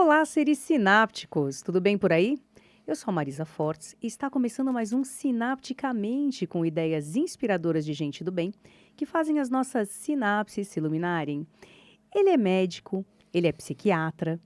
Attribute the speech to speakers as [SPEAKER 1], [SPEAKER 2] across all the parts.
[SPEAKER 1] Olá, seres sinápticos, tudo bem por aí? Eu sou a Marisa Fortes e está começando mais um Sinapticamente com ideias inspiradoras de gente do bem que fazem as nossas sinapses se iluminarem. Ele é médico, ele é psiquiatra,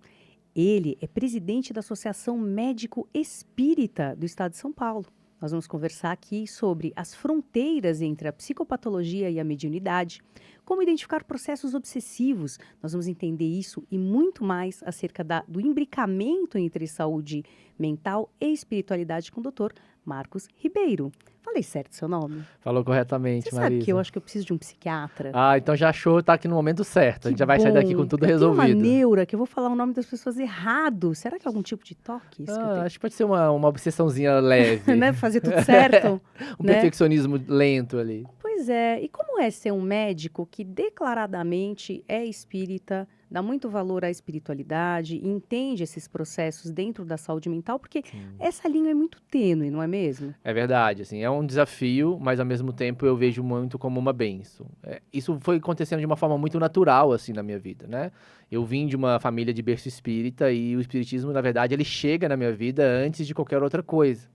[SPEAKER 1] ele é presidente da Associação Médico Espírita do Estado de São Paulo. Nós vamos conversar aqui sobre as fronteiras entre a psicopatologia e a mediunidade, como identificar processos obsessivos. Nós vamos entender isso e muito mais acerca do imbricamento entre saúde mental e espiritualidade com o Dr. Marcos Ribeiro. Falei certo seu nome?
[SPEAKER 2] Falou
[SPEAKER 1] Você
[SPEAKER 2] corretamente,
[SPEAKER 1] sabe que eu
[SPEAKER 2] Marisa.
[SPEAKER 1] acho que eu preciso de um psiquiatra?
[SPEAKER 2] Ah, então já achou, tá aqui no momento certo. A
[SPEAKER 1] Que
[SPEAKER 2] gente já vai sair daqui com
[SPEAKER 1] bom!
[SPEAKER 2] tudo
[SPEAKER 1] Eu tenho uma
[SPEAKER 2] resolvido.
[SPEAKER 1] neura que eu vou falar o nome das pessoas errado. Será que é algum tipo de toque isso que eu tenho?
[SPEAKER 2] Acho que pode ser uma obsessãozinha leve.
[SPEAKER 1] Né? Fazer tudo certo,
[SPEAKER 2] Um
[SPEAKER 1] né?
[SPEAKER 2] perfeccionismo lento ali.
[SPEAKER 1] Pois é. E como é ser um médico que declaradamente é espírita, dá muito valor à espiritualidade, entende esses processos dentro da saúde mental? Porque
[SPEAKER 2] Sim.
[SPEAKER 1] essa linha é muito tênue, não é mesmo?
[SPEAKER 2] É verdade, assim, é um desafio, mas ao mesmo tempo eu vejo muito como uma bênção. Isso foi acontecendo de uma forma muito natural, assim, na minha vida, né? Eu vim de uma família de berço espírita e o espiritismo, na verdade, ele chega na minha vida antes de qualquer outra coisa.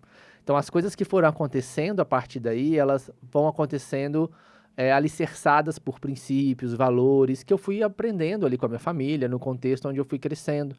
[SPEAKER 2] Então, as coisas que foram acontecendo a partir daí, elas vão acontecendo alicerçadas por princípios, valores, que eu fui aprendendo ali com a minha família, no contexto onde eu fui crescendo.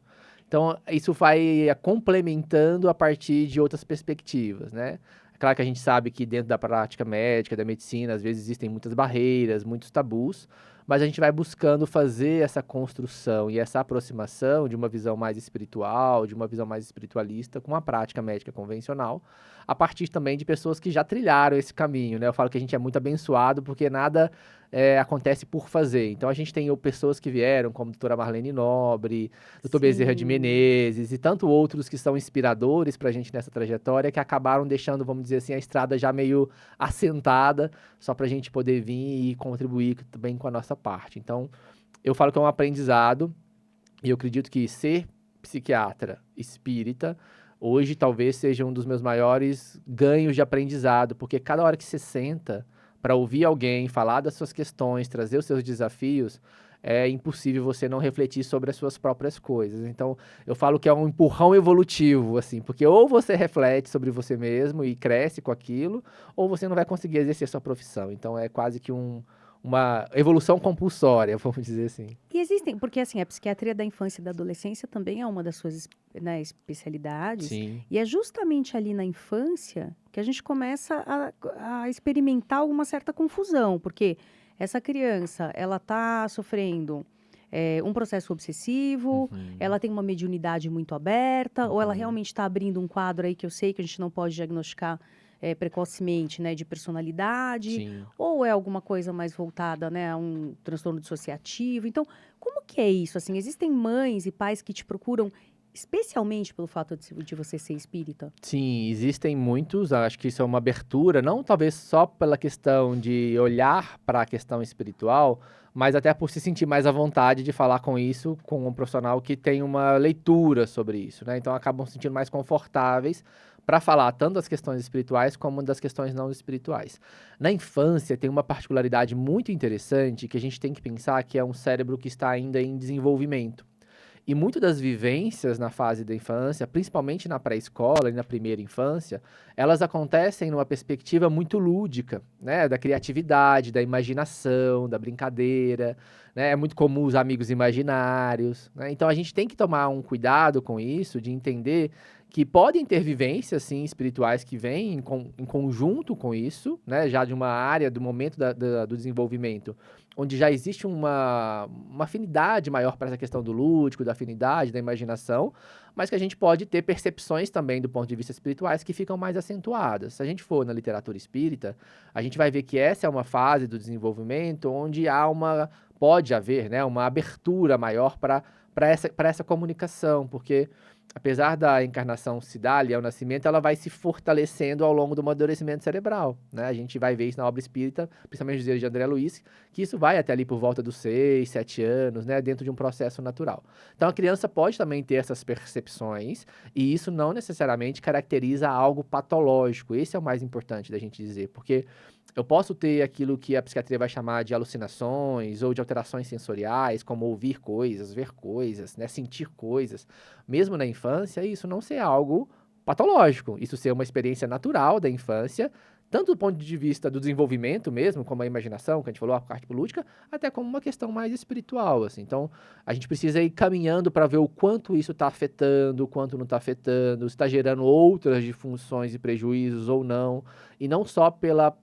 [SPEAKER 2] Então, isso vai complementando a partir de outras perspectivas, né? É claro que a gente sabe que dentro da prática médica, da medicina, às vezes existem muitas barreiras, muitos tabus, mas a gente vai buscando fazer essa construção e essa aproximação de uma visão mais espiritual, de uma visão mais espiritualista com a prática médica convencional, a partir também de pessoas que já trilharam esse caminho, né? Eu falo que a gente é muito abençoado porque nada acontece por fazer. Então, a gente tem pessoas que vieram, como a doutora Marlene Nobre, Dr. Bezerra de
[SPEAKER 1] Sim.
[SPEAKER 2] Menezes e tanto outros que são inspiradores para a gente nessa trajetória, que acabaram deixando, vamos dizer assim, a estrada já meio assentada, só para a gente poder vir e contribuir também com a nossa parte. Então, eu falo que é um aprendizado e eu acredito que ser psiquiatra espírita hoje talvez seja um dos meus maiores ganhos de aprendizado, porque cada hora que você senta para ouvir alguém falar das suas questões, trazer os seus desafios, é impossível você não refletir sobre as suas próprias coisas. Então, eu falo que é um empurrão evolutivo, assim, porque ou você reflete sobre você mesmo e cresce com aquilo, ou você não vai conseguir exercer sua profissão. Então, é quase que uma evolução compulsória, vamos dizer assim.
[SPEAKER 1] E existem, porque assim, a psiquiatria da infância e da adolescência também é uma das suas né, especialidades,
[SPEAKER 2] Sim.
[SPEAKER 1] e é justamente ali na infância que a gente começa a experimentar alguma certa confusão, porque essa criança, ela está sofrendo um processo obsessivo,
[SPEAKER 2] Uhum.
[SPEAKER 1] ela tem uma mediunidade muito aberta, ou ela
[SPEAKER 2] Uhum.
[SPEAKER 1] realmente está abrindo um quadro aí que eu sei que a gente não pode diagnosticar precocemente, né, de personalidade,
[SPEAKER 2] Sim.
[SPEAKER 1] ou é alguma coisa mais voltada, né, a um transtorno dissociativo. Então, como que é isso? Assim, existem mães e pais que te procuram especialmente pelo fato de você ser espírita?
[SPEAKER 2] Sim, existem muitos, acho que isso é uma abertura, não talvez só pela questão de olhar para a questão espiritual, mas até por se sentir mais à vontade de falar com isso com um profissional que tem uma leitura sobre isso, né? Então acabam se sentindo mais confortáveis para falar tanto das questões espirituais como das questões não espirituais. Na infância tem uma particularidade muito interessante que a gente tem que pensar que é um cérebro que está ainda em desenvolvimento. E muito das vivências na fase da infância, principalmente na pré-escola e na primeira infância, elas acontecem numa perspectiva muito lúdica, né? Da criatividade, da imaginação, da brincadeira, né? É muito comum os amigos imaginários, né? Então a gente tem que tomar um cuidado com isso, de entender que podem ter vivências, sim, espirituais que vêm em conjunto com isso, né? Já de uma área, do momento do desenvolvimento, onde já existe uma afinidade maior para essa questão do lúdico, da afinidade, da imaginação, mas que a gente pode ter percepções também do ponto de vista espirituais que ficam mais acentuadas. Se a gente for na literatura espírita, a gente vai ver que essa é uma fase do desenvolvimento onde pode haver, né, uma abertura maior para essa comunicação, porque apesar da encarnação se dar ali ao nascimento, ela vai se fortalecendo ao longo do amadurecimento cerebral, né? A gente vai ver isso na obra espírita, principalmente nos dias de André Luiz, que isso vai até ali por volta dos 6, 7 anos, né? Dentro de um processo natural. Então a criança pode também ter essas percepções, e isso não necessariamente caracteriza algo patológico. Esse é o mais importante da gente dizer, porque eu posso ter aquilo que a psiquiatria vai chamar de alucinações ou de alterações sensoriais, como ouvir coisas, ver coisas, né, sentir coisas, mesmo na infância, isso não ser algo patológico, isso ser uma experiência natural da infância, tanto do ponto de vista do desenvolvimento mesmo, como a imaginação, que a gente falou, a parte política, até como uma questão mais espiritual, assim. Então, a gente precisa ir caminhando para ver o quanto isso está afetando, o quanto não está afetando, se está gerando outras disfunções e prejuízos ou não só pela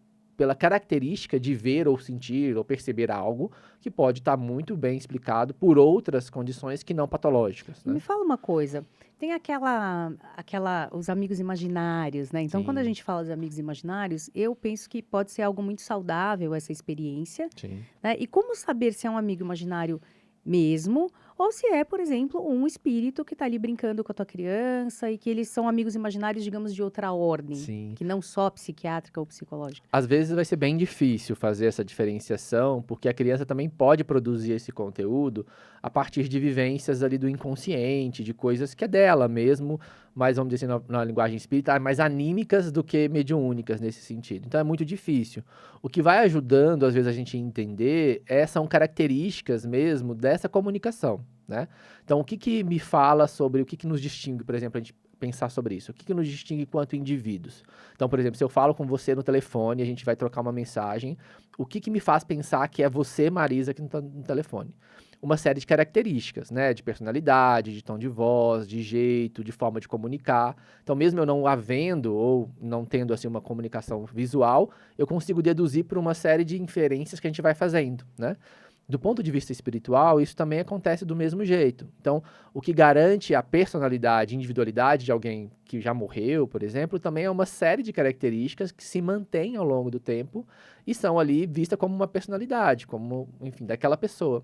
[SPEAKER 2] característica de ver ou sentir ou perceber algo que pode estar muito bem explicado por outras condições que não patológicas,
[SPEAKER 1] E me
[SPEAKER 2] né?
[SPEAKER 1] fala uma coisa, tem os amigos imaginários, né? Então, quando a
[SPEAKER 2] Sim,
[SPEAKER 1] gente fala de amigos imaginários, eu penso que pode ser algo muito saudável essa experiência,
[SPEAKER 2] sim.
[SPEAKER 1] né? E como saber se é um amigo imaginário mesmo, ou se é, por exemplo, um espírito que está ali brincando com a tua criança e que eles são amigos imaginários, digamos, de outra ordem,
[SPEAKER 2] Sim.
[SPEAKER 1] que não só psiquiátrica ou psicológica.
[SPEAKER 2] Às vezes vai ser bem difícil fazer essa diferenciação, porque a criança também pode produzir esse conteúdo a partir de vivências ali do inconsciente, de coisas que é dela mesmo, mas vamos dizer assim, na linguagem espírita, mais anímicas do que mediúnicas nesse sentido. Então é muito difícil. O que vai ajudando, às vezes, a gente a entender são características mesmo dessa comunicação, né? Então, o que que me fala sobre, o que que nos distingue, por exemplo, a gente pensar sobre isso? O que que nos distingue quanto indivíduos? Então, por exemplo, se eu falo com você no telefone, a gente vai trocar uma mensagem, o que que me faz pensar que é você, Marisa, que está no telefone? Uma série de características, né? De personalidade, de tom de voz, de jeito, de forma de comunicar. Então, mesmo eu não havendo ou não tendo assim uma comunicação visual, eu consigo deduzir por uma série de inferências que a gente vai fazendo, né? Do ponto de vista espiritual, isso também acontece do mesmo jeito. Então, o que garante a personalidade, individualidade de alguém que já morreu, por exemplo, também é uma série de características que se mantêm ao longo do tempo e são ali vistas como uma personalidade, como, enfim, daquela pessoa.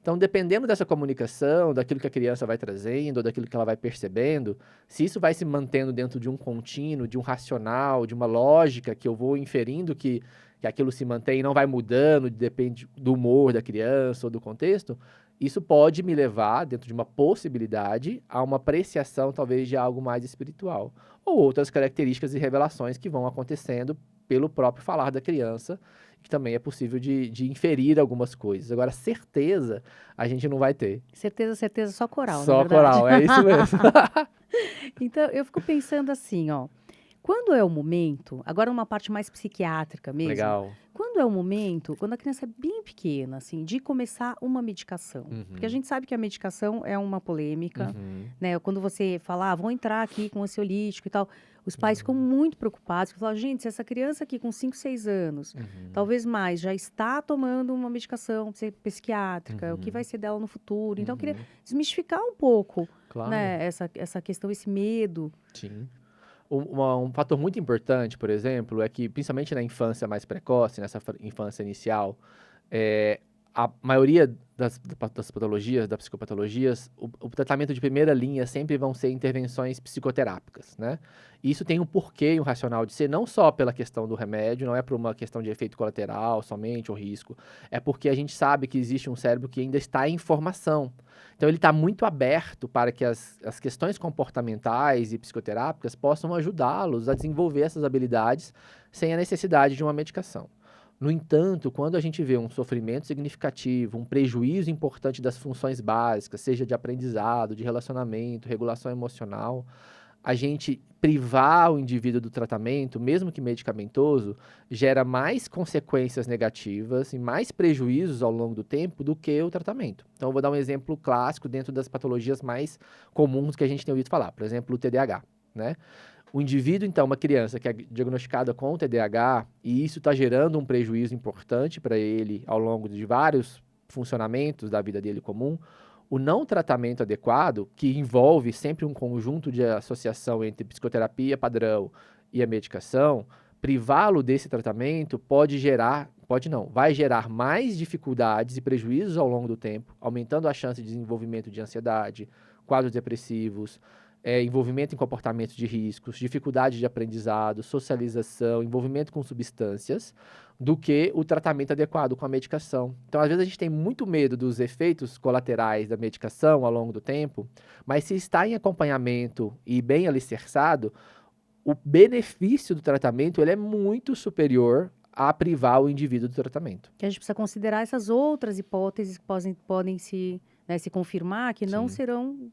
[SPEAKER 2] Então, dependendo dessa comunicação, daquilo que a criança vai trazendo, ou daquilo que ela vai percebendo, se isso vai se mantendo dentro de um contínuo, de um racional, de uma lógica que eu vou inferindo que aquilo se mantém e não vai mudando, depende do humor da criança ou do contexto, isso pode me levar, dentro de uma possibilidade, a uma apreciação talvez de algo mais espiritual. Ou outras características e revelações que vão acontecendo pelo próprio falar da criança, que também é possível de inferir algumas coisas. Agora, certeza a gente não vai ter.
[SPEAKER 1] Certeza, certeza, só coral, na
[SPEAKER 2] Só
[SPEAKER 1] verdade.
[SPEAKER 2] coral, é isso mesmo.
[SPEAKER 1] Então, eu fico pensando assim, ó. Quando é o momento, agora uma parte mais psiquiátrica mesmo,
[SPEAKER 2] Legal.
[SPEAKER 1] quando é o momento, quando a criança é bem pequena, assim, de começar uma medicação. Porque a
[SPEAKER 2] Uhum,
[SPEAKER 1] gente sabe que a medicação é uma polêmica,
[SPEAKER 2] uhum,
[SPEAKER 1] né? Quando você fala, vou entrar aqui com ansiolítico e tal, os pais ficam
[SPEAKER 2] uhum,
[SPEAKER 1] muito preocupados, porque falam, gente, se essa criança aqui com 5, 6 anos,
[SPEAKER 2] uhum,
[SPEAKER 1] talvez mais, já está tomando uma medicação psiquiátrica, o que vai
[SPEAKER 2] uhum,
[SPEAKER 1] ser dela no futuro? Então, eu queria
[SPEAKER 2] uhum.
[SPEAKER 1] desmistificar um pouco,
[SPEAKER 2] Claro,
[SPEAKER 1] né, essa questão, esse medo.
[SPEAKER 2] sim. Um fator muito importante, por exemplo, é que, principalmente na infância mais precoce, nessa infância inicial, a maioria das patologias, das psicopatologias, o tratamento de primeira linha sempre vão ser intervenções psicoterápicas, né? E isso tem um porquê e um racional de ser, não só pela questão do remédio, não é por uma questão de efeito colateral somente, ou risco, é porque a gente sabe que existe um cérebro que ainda está em formação. Então, ele está muito aberto para que as questões comportamentais e psicoterápicas possam ajudá-los a desenvolver essas habilidades sem a necessidade de uma medicação. No entanto, quando a gente vê um sofrimento significativo, um prejuízo importante das funções básicas, seja de aprendizado, de relacionamento, regulação emocional, a gente privar o indivíduo do tratamento, mesmo que medicamentoso, gera mais consequências negativas e mais prejuízos ao longo do tempo do que o tratamento. Então, eu vou dar um exemplo clássico dentro das patologias mais comuns que a gente tem ouvido falar, por exemplo, o TDAH, né? O indivíduo, então, uma criança que é diagnosticada com TDAH, e isso está gerando um prejuízo importante para ele ao longo de vários funcionamentos da vida dele comum, o não tratamento adequado, que envolve sempre um conjunto de associação entre psicoterapia padrão e a medicação, privá-lo desse tratamento vai gerar mais dificuldades e prejuízos ao longo do tempo, aumentando a chance de desenvolvimento de ansiedade, quadros depressivos, envolvimento em comportamentos de riscos, dificuldade de aprendizado, socialização, envolvimento com substâncias, do que o tratamento adequado com a medicação. Então, às vezes, a gente tem muito medo dos efeitos colaterais da medicação ao longo do tempo, mas se está em acompanhamento e bem alicerçado, o benefício do tratamento ele é muito superior a privar o indivíduo do tratamento.
[SPEAKER 1] Que a gente precisa considerar essas outras hipóteses que podem se confirmar, que não
[SPEAKER 2] Sim.
[SPEAKER 1] serão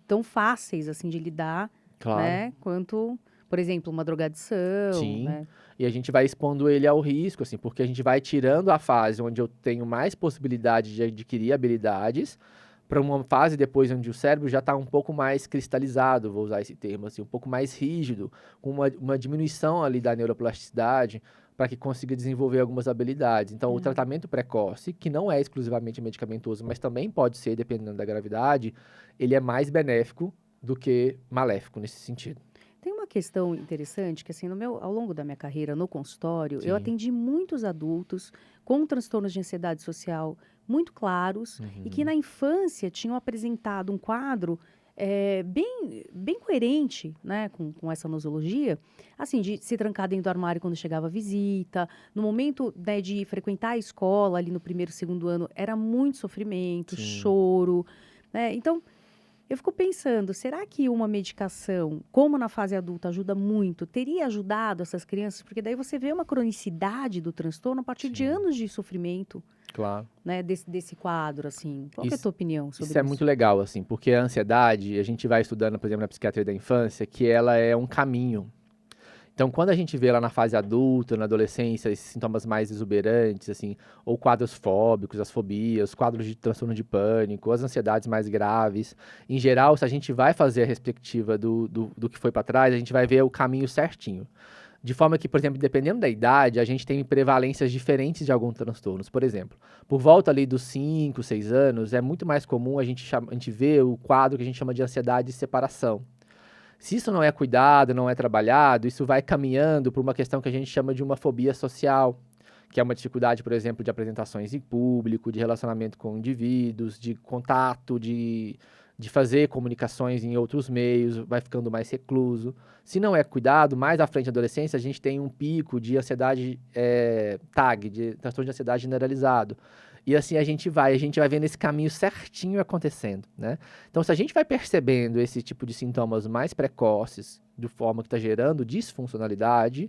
[SPEAKER 1] tão fáceis assim de lidar,
[SPEAKER 2] Claro.
[SPEAKER 1] né? Quanto, por exemplo, uma drogadição,
[SPEAKER 2] Sim.
[SPEAKER 1] né?
[SPEAKER 2] E a gente vai expondo ele ao risco, assim, porque a gente vai tirando a fase onde eu tenho mais possibilidade de adquirir habilidades para uma fase depois onde o cérebro já está um pouco mais cristalizado, vou usar esse termo, assim, um pouco mais rígido, com uma diminuição ali da neuroplasticidade, para que consiga desenvolver algumas habilidades. Então, o tratamento precoce, que não é exclusivamente medicamentoso, mas também pode ser, dependendo da gravidade, ele é mais benéfico do que maléfico nesse sentido.
[SPEAKER 1] Tem uma questão interessante que, assim, ao longo da minha carreira no consultório, eu
[SPEAKER 2] Sim.
[SPEAKER 1] atendi muitos adultos com transtornos de ansiedade social muito claros e que na infância tinham apresentado um quadro bem coerente, né, com essa nosologia, assim, de se trancar dentro do armário quando chegava a visita, no momento, né, de frequentar a escola ali no primeiro, segundo ano, era muito sofrimento,
[SPEAKER 2] Sim.
[SPEAKER 1] choro, né, então eu fico pensando, será que uma medicação, como na fase adulta ajuda muito, teria ajudado essas crianças? Porque daí você vê uma cronicidade do transtorno a partir de
[SPEAKER 2] Sim.
[SPEAKER 1] anos de sofrimento,
[SPEAKER 2] Claro.
[SPEAKER 1] né, desse quadro, assim. Qual que é a
[SPEAKER 2] Isso-
[SPEAKER 1] tua opinião sobre
[SPEAKER 2] Isso é muito legal, assim, porque a ansiedade, a gente vai estudando, por exemplo, na psiquiatria da infância, que ela é um caminho. Então, quando a gente vê lá na fase adulta, na adolescência, esses sintomas mais exuberantes, assim, ou quadros fóbicos, as fobias, quadros de transtorno de pânico, as ansiedades mais graves, em geral, se a gente vai fazer a respectiva do que foi para trás, a gente vai ver o caminho certinho. De forma que, por exemplo, dependendo da idade, a gente tem prevalências diferentes de alguns transtornos. Por exemplo, por volta ali dos 5, 6 anos, é muito mais comum a gente ver o quadro que a gente chama de ansiedade de separação. Se isso não é cuidado, não é trabalhado, isso vai caminhando por uma questão que a gente chama de uma fobia social, que é uma dificuldade, por exemplo, de apresentações em público, de relacionamento com indivíduos, de contato, de fazer comunicações em outros meios, vai ficando mais recluso. Se não é cuidado, mais à frente da adolescência, a gente tem um pico de ansiedade TAG, de transtorno de ansiedade generalizado. E assim a gente vai vendo esse caminho certinho acontecendo, né? Então, se a gente vai percebendo esse tipo de sintomas mais precoces, de forma que está gerando disfuncionalidade,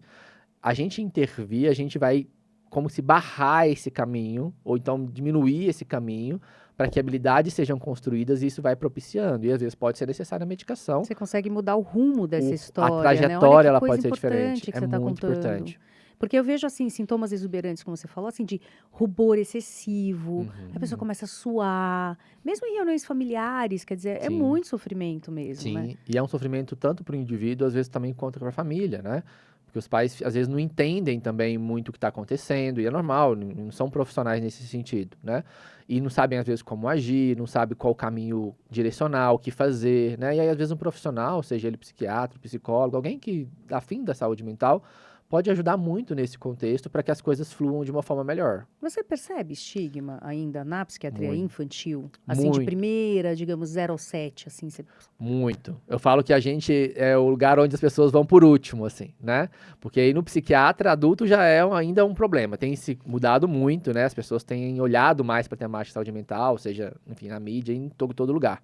[SPEAKER 2] a gente intervir, a gente vai como se barrar esse caminho, ou então diminuir esse caminho, para que habilidades sejam construídas e isso vai propiciando. E às vezes pode ser necessária a medicação.
[SPEAKER 1] Você consegue mudar o rumo dessa
[SPEAKER 2] A
[SPEAKER 1] história, né?
[SPEAKER 2] trajetória
[SPEAKER 1] Olha que
[SPEAKER 2] ela
[SPEAKER 1] coisa
[SPEAKER 2] pode ser diferente.
[SPEAKER 1] importante que
[SPEAKER 2] É
[SPEAKER 1] você está
[SPEAKER 2] muito
[SPEAKER 1] contando.
[SPEAKER 2] importante.
[SPEAKER 1] Porque eu vejo, assim, sintomas exuberantes, como você falou, assim, de rubor excessivo, a pessoa começa a suar, mesmo em reuniões familiares, quer dizer, é
[SPEAKER 2] Sim.
[SPEAKER 1] muito sofrimento mesmo,
[SPEAKER 2] Sim,
[SPEAKER 1] né?
[SPEAKER 2] e é um sofrimento tanto para o indivíduo, às vezes também quanto para a família, né? Porque os pais, às vezes, não entendem também muito o que está acontecendo, e é normal, não são profissionais nesse sentido, né? E não sabem, às vezes, como agir, não sabem qual caminho direcionar, o que fazer, né? E aí, às vezes, um profissional, seja ele psiquiatra, psicólogo, alguém que dá fim da saúde mental, pode ajudar muito nesse contexto para que as coisas fluam de uma forma melhor.
[SPEAKER 1] Você percebe estigma ainda na psiquiatria
[SPEAKER 2] Muito.
[SPEAKER 1] infantil? Assim, de
[SPEAKER 2] Muito.
[SPEAKER 1] primeira, digamos, 0 ao 7, assim, você...
[SPEAKER 2] Muito. Eu falo que a gente é o lugar onde as pessoas vão por último, assim, né? Porque aí no psiquiatra, adulto já é ainda um problema. Tem se mudado muito, né? As pessoas têm olhado mais para a temática de saúde mental, seja, enfim, na mídia, em todo lugar.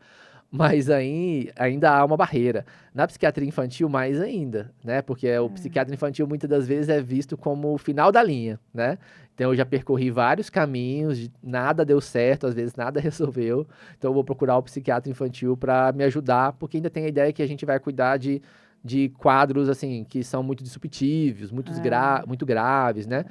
[SPEAKER 2] Mas aí ainda há uma barreira. Na psiquiatria infantil, mais ainda, né? Porque o psiquiatra infantil muitas das vezes é visto como o final da linha, né? Então eu já percorri vários caminhos, nada deu certo, às vezes nada resolveu. Então eu vou procurar o psiquiatra infantil para me ajudar, porque ainda tem a ideia que a gente vai cuidar de quadros assim que são muito disruptivos, muito graves, né?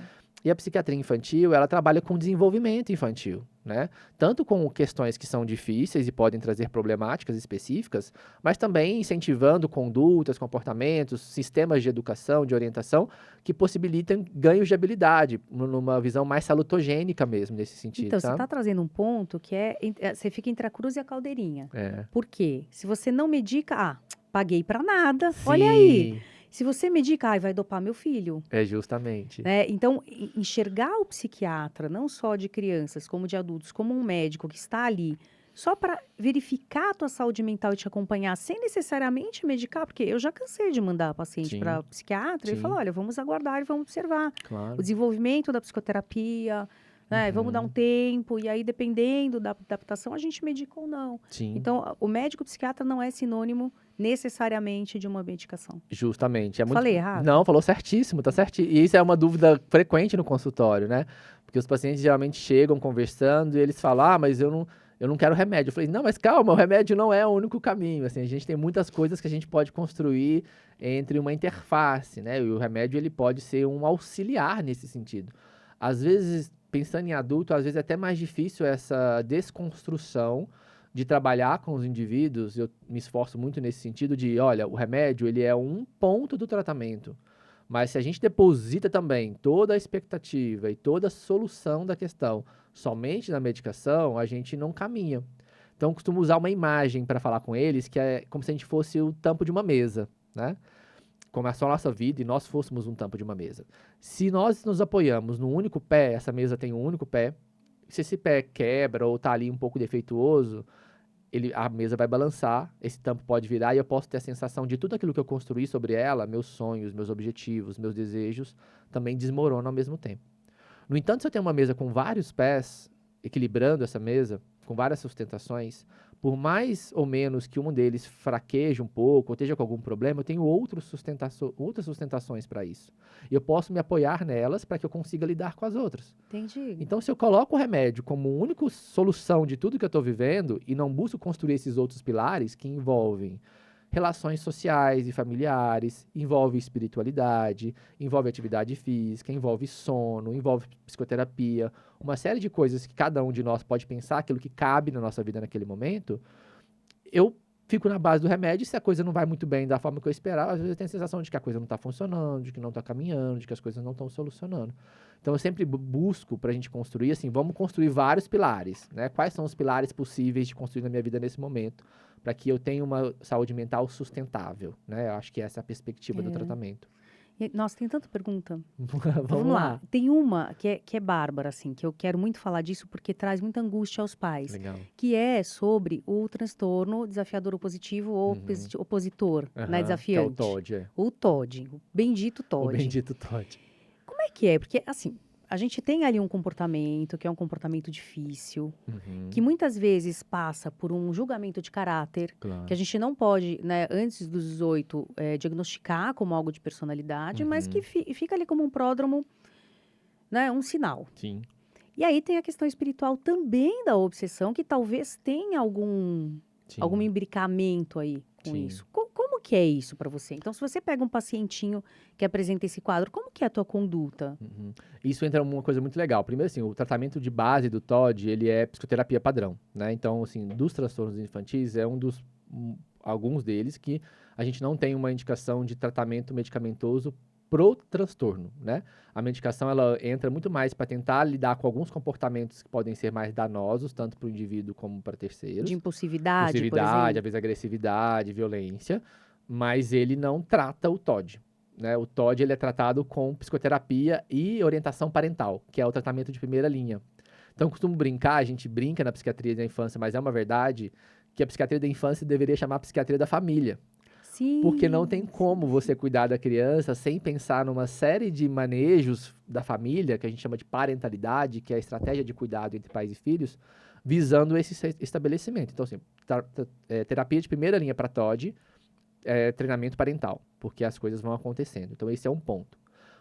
[SPEAKER 2] E a psiquiatria infantil, ela trabalha com desenvolvimento infantil, né? Tanto com questões que são difíceis e podem trazer problemáticas específicas, mas também incentivando condutas, comportamentos, sistemas de educação, de orientação, que possibilitam ganhos de habilidade, numa visão mais salutogênica mesmo, nesse sentido,
[SPEAKER 1] Então, você
[SPEAKER 2] sabe?
[SPEAKER 1] está trazendo um ponto que você fica entre a cruz e a caldeirinha.
[SPEAKER 2] É.
[SPEAKER 1] Por quê? Se você não medica, paguei para nada, olha aí.
[SPEAKER 2] Sim,
[SPEAKER 1] Se você medica, vai dopar meu filho.
[SPEAKER 2] é justamente.
[SPEAKER 1] Né? Então, enxergar o psiquiatra, não só de crianças, como de adultos, como um médico que está ali só para verificar a tua saúde mental e te acompanhar, sem necessariamente medicar, porque eu já cansei de mandar paciente
[SPEAKER 2] Sim,
[SPEAKER 1] para psiquiatra e falar,
[SPEAKER 2] sim,
[SPEAKER 1] olha, vamos aguardar e vamos observar o
[SPEAKER 2] claro.
[SPEAKER 1] desenvolvimento da psicoterapia, né? Vamos dar um
[SPEAKER 2] Uhum,
[SPEAKER 1] tempo, e aí, dependendo da adaptação, a gente medica ou não.
[SPEAKER 2] sim.
[SPEAKER 1] Então, o médico psiquiatra não é sinônimo necessariamente de uma medicação.
[SPEAKER 2] Justamente, é muito
[SPEAKER 1] Falei errado?
[SPEAKER 2] não, falou certíssimo, tá certi e isso é uma dúvida frequente no consultório, né, porque os pacientes geralmente chegam conversando e eles falam: "Ah, mas eu não quero remédio". Eu falei: "Não, mas calma, o remédio não é o único caminho, assim, a gente tem muitas coisas que a gente pode construir entre uma interface, né, e o remédio ele pode ser um auxiliar nesse sentido". Às vezes, pensando em adulto, às vezes é até mais difícil essa desconstrução de trabalhar com os indivíduos, eu me esforço muito nesse sentido de, olha, o remédio ele é um ponto do tratamento, mas se a gente deposita também toda a expectativa e toda a solução da questão somente na medicação, a gente não caminha. Então, eu costumo usar uma imagem para falar com eles, que é como se a gente fosse o tampo de uma mesa, né? Como é só a nossa vida e nós fôssemos um tampo de uma mesa. Se nós nos apoiamos num único pé, essa mesa tem um único pé, se esse pé quebra ou está ali um pouco defeituoso, a mesa vai balançar, esse tampo pode virar e eu posso ter a sensação de tudo aquilo que eu construí sobre ela, meus sonhos, meus objetivos, meus desejos, também desmoronam ao mesmo tempo. No entanto, se eu tenho uma mesa com vários pés, equilibrando essa mesa, com várias sustentações, por mais ou menos que um deles fraqueje um pouco, ou esteja com algum problema, eu tenho outras sustentações para isso. E eu posso me apoiar nelas para que eu consiga lidar com as outras.
[SPEAKER 1] Entendi.
[SPEAKER 2] Então, se eu coloco o remédio como única solução de tudo que eu estou vivendo e não busco construir esses outros pilares que envolvem relações sociais e familiares, envolve espiritualidade, envolve atividade física, envolve sono, envolve psicoterapia, uma série de coisas que cada um de nós pode pensar, aquilo que cabe na nossa vida naquele momento, eu fico na base do remédio e se a coisa não vai muito bem da forma que eu esperava, às vezes eu tenho a sensação de que a coisa não está funcionando, de que não está caminhando, de que as coisas não estão solucionando. Então eu sempre busco para a gente construir, assim, vamos construir vários pilares, né? Quais são os pilares possíveis de construir na minha vida nesse momento, para que eu tenha uma saúde mental sustentável, né? Eu acho que essa é a perspectiva do
[SPEAKER 1] É.
[SPEAKER 2] tratamento.
[SPEAKER 1] Nossa, tem tanta pergunta.
[SPEAKER 2] Vamos lá.
[SPEAKER 1] Tem uma que é bárbara, assim, que eu quero muito falar disso porque traz muita angústia aos pais,
[SPEAKER 2] Legal.
[SPEAKER 1] que é sobre o transtorno desafiador opositivo ou
[SPEAKER 2] Uhum.
[SPEAKER 1] opositor, né,
[SPEAKER 2] Aham. Que é o
[SPEAKER 1] desafiante.
[SPEAKER 2] TOD, é.
[SPEAKER 1] O TOD, o bendito
[SPEAKER 2] O
[SPEAKER 1] TOD.
[SPEAKER 2] bendito TOD.
[SPEAKER 1] Como é que é? Porque, assim, a gente tem ali um comportamento que é um comportamento difícil, que
[SPEAKER 2] Uhum.
[SPEAKER 1] muitas vezes passa por um julgamento de caráter, que a
[SPEAKER 2] Claro.
[SPEAKER 1] gente não pode, né, antes dos 18, diagnosticar como algo de personalidade, mas que
[SPEAKER 2] Uhum.
[SPEAKER 1] fica ali como um pródromo, né, um sinal.
[SPEAKER 2] Sim.
[SPEAKER 1] E aí tem a questão espiritual também da obsessão, que talvez tenha algum
[SPEAKER 2] Sim.
[SPEAKER 1] imbricamento aí com
[SPEAKER 2] Sim.
[SPEAKER 1] isso. Como que é isso para você? Então, se você pega um pacientinho que apresenta esse quadro, como que é a tua conduta?
[SPEAKER 2] Uhum. Isso entra uma coisa muito legal. Primeiro, assim, o tratamento de base do TOD, ele é psicoterapia padrão, né? Então, assim, dos transtornos infantis, é alguns deles que a gente não tem uma indicação de tratamento medicamentoso pro transtorno, né? A medicação, ela entra muito mais para tentar lidar com alguns comportamentos que podem ser mais danosos, tanto para o indivíduo como para
[SPEAKER 1] De
[SPEAKER 2] terceiros.
[SPEAKER 1] impulsividade, por
[SPEAKER 2] Impulsividade, às
[SPEAKER 1] exemplo?
[SPEAKER 2] vezes agressividade, violência, mas ele não trata o TOD, né? O TOD ele é tratado com psicoterapia e orientação parental, que é o tratamento de primeira linha. Então, eu costumo brincar, a gente brinca na psiquiatria da infância, mas é uma verdade que a psiquiatria da infância deveria chamar psiquiatria da família, porque não tem
[SPEAKER 1] Sim,
[SPEAKER 2] como
[SPEAKER 1] sim,
[SPEAKER 2] você
[SPEAKER 1] sim.
[SPEAKER 2] cuidar da criança sem pensar numa série de manejos da família, que a gente chama de parentalidade, que é a estratégia de cuidado entre pais e filhos, visando esse estabelecimento. Então, assim, terapia de primeira linha para TOD, treinamento parental, porque as coisas vão acontecendo. Então, esse é um ponto.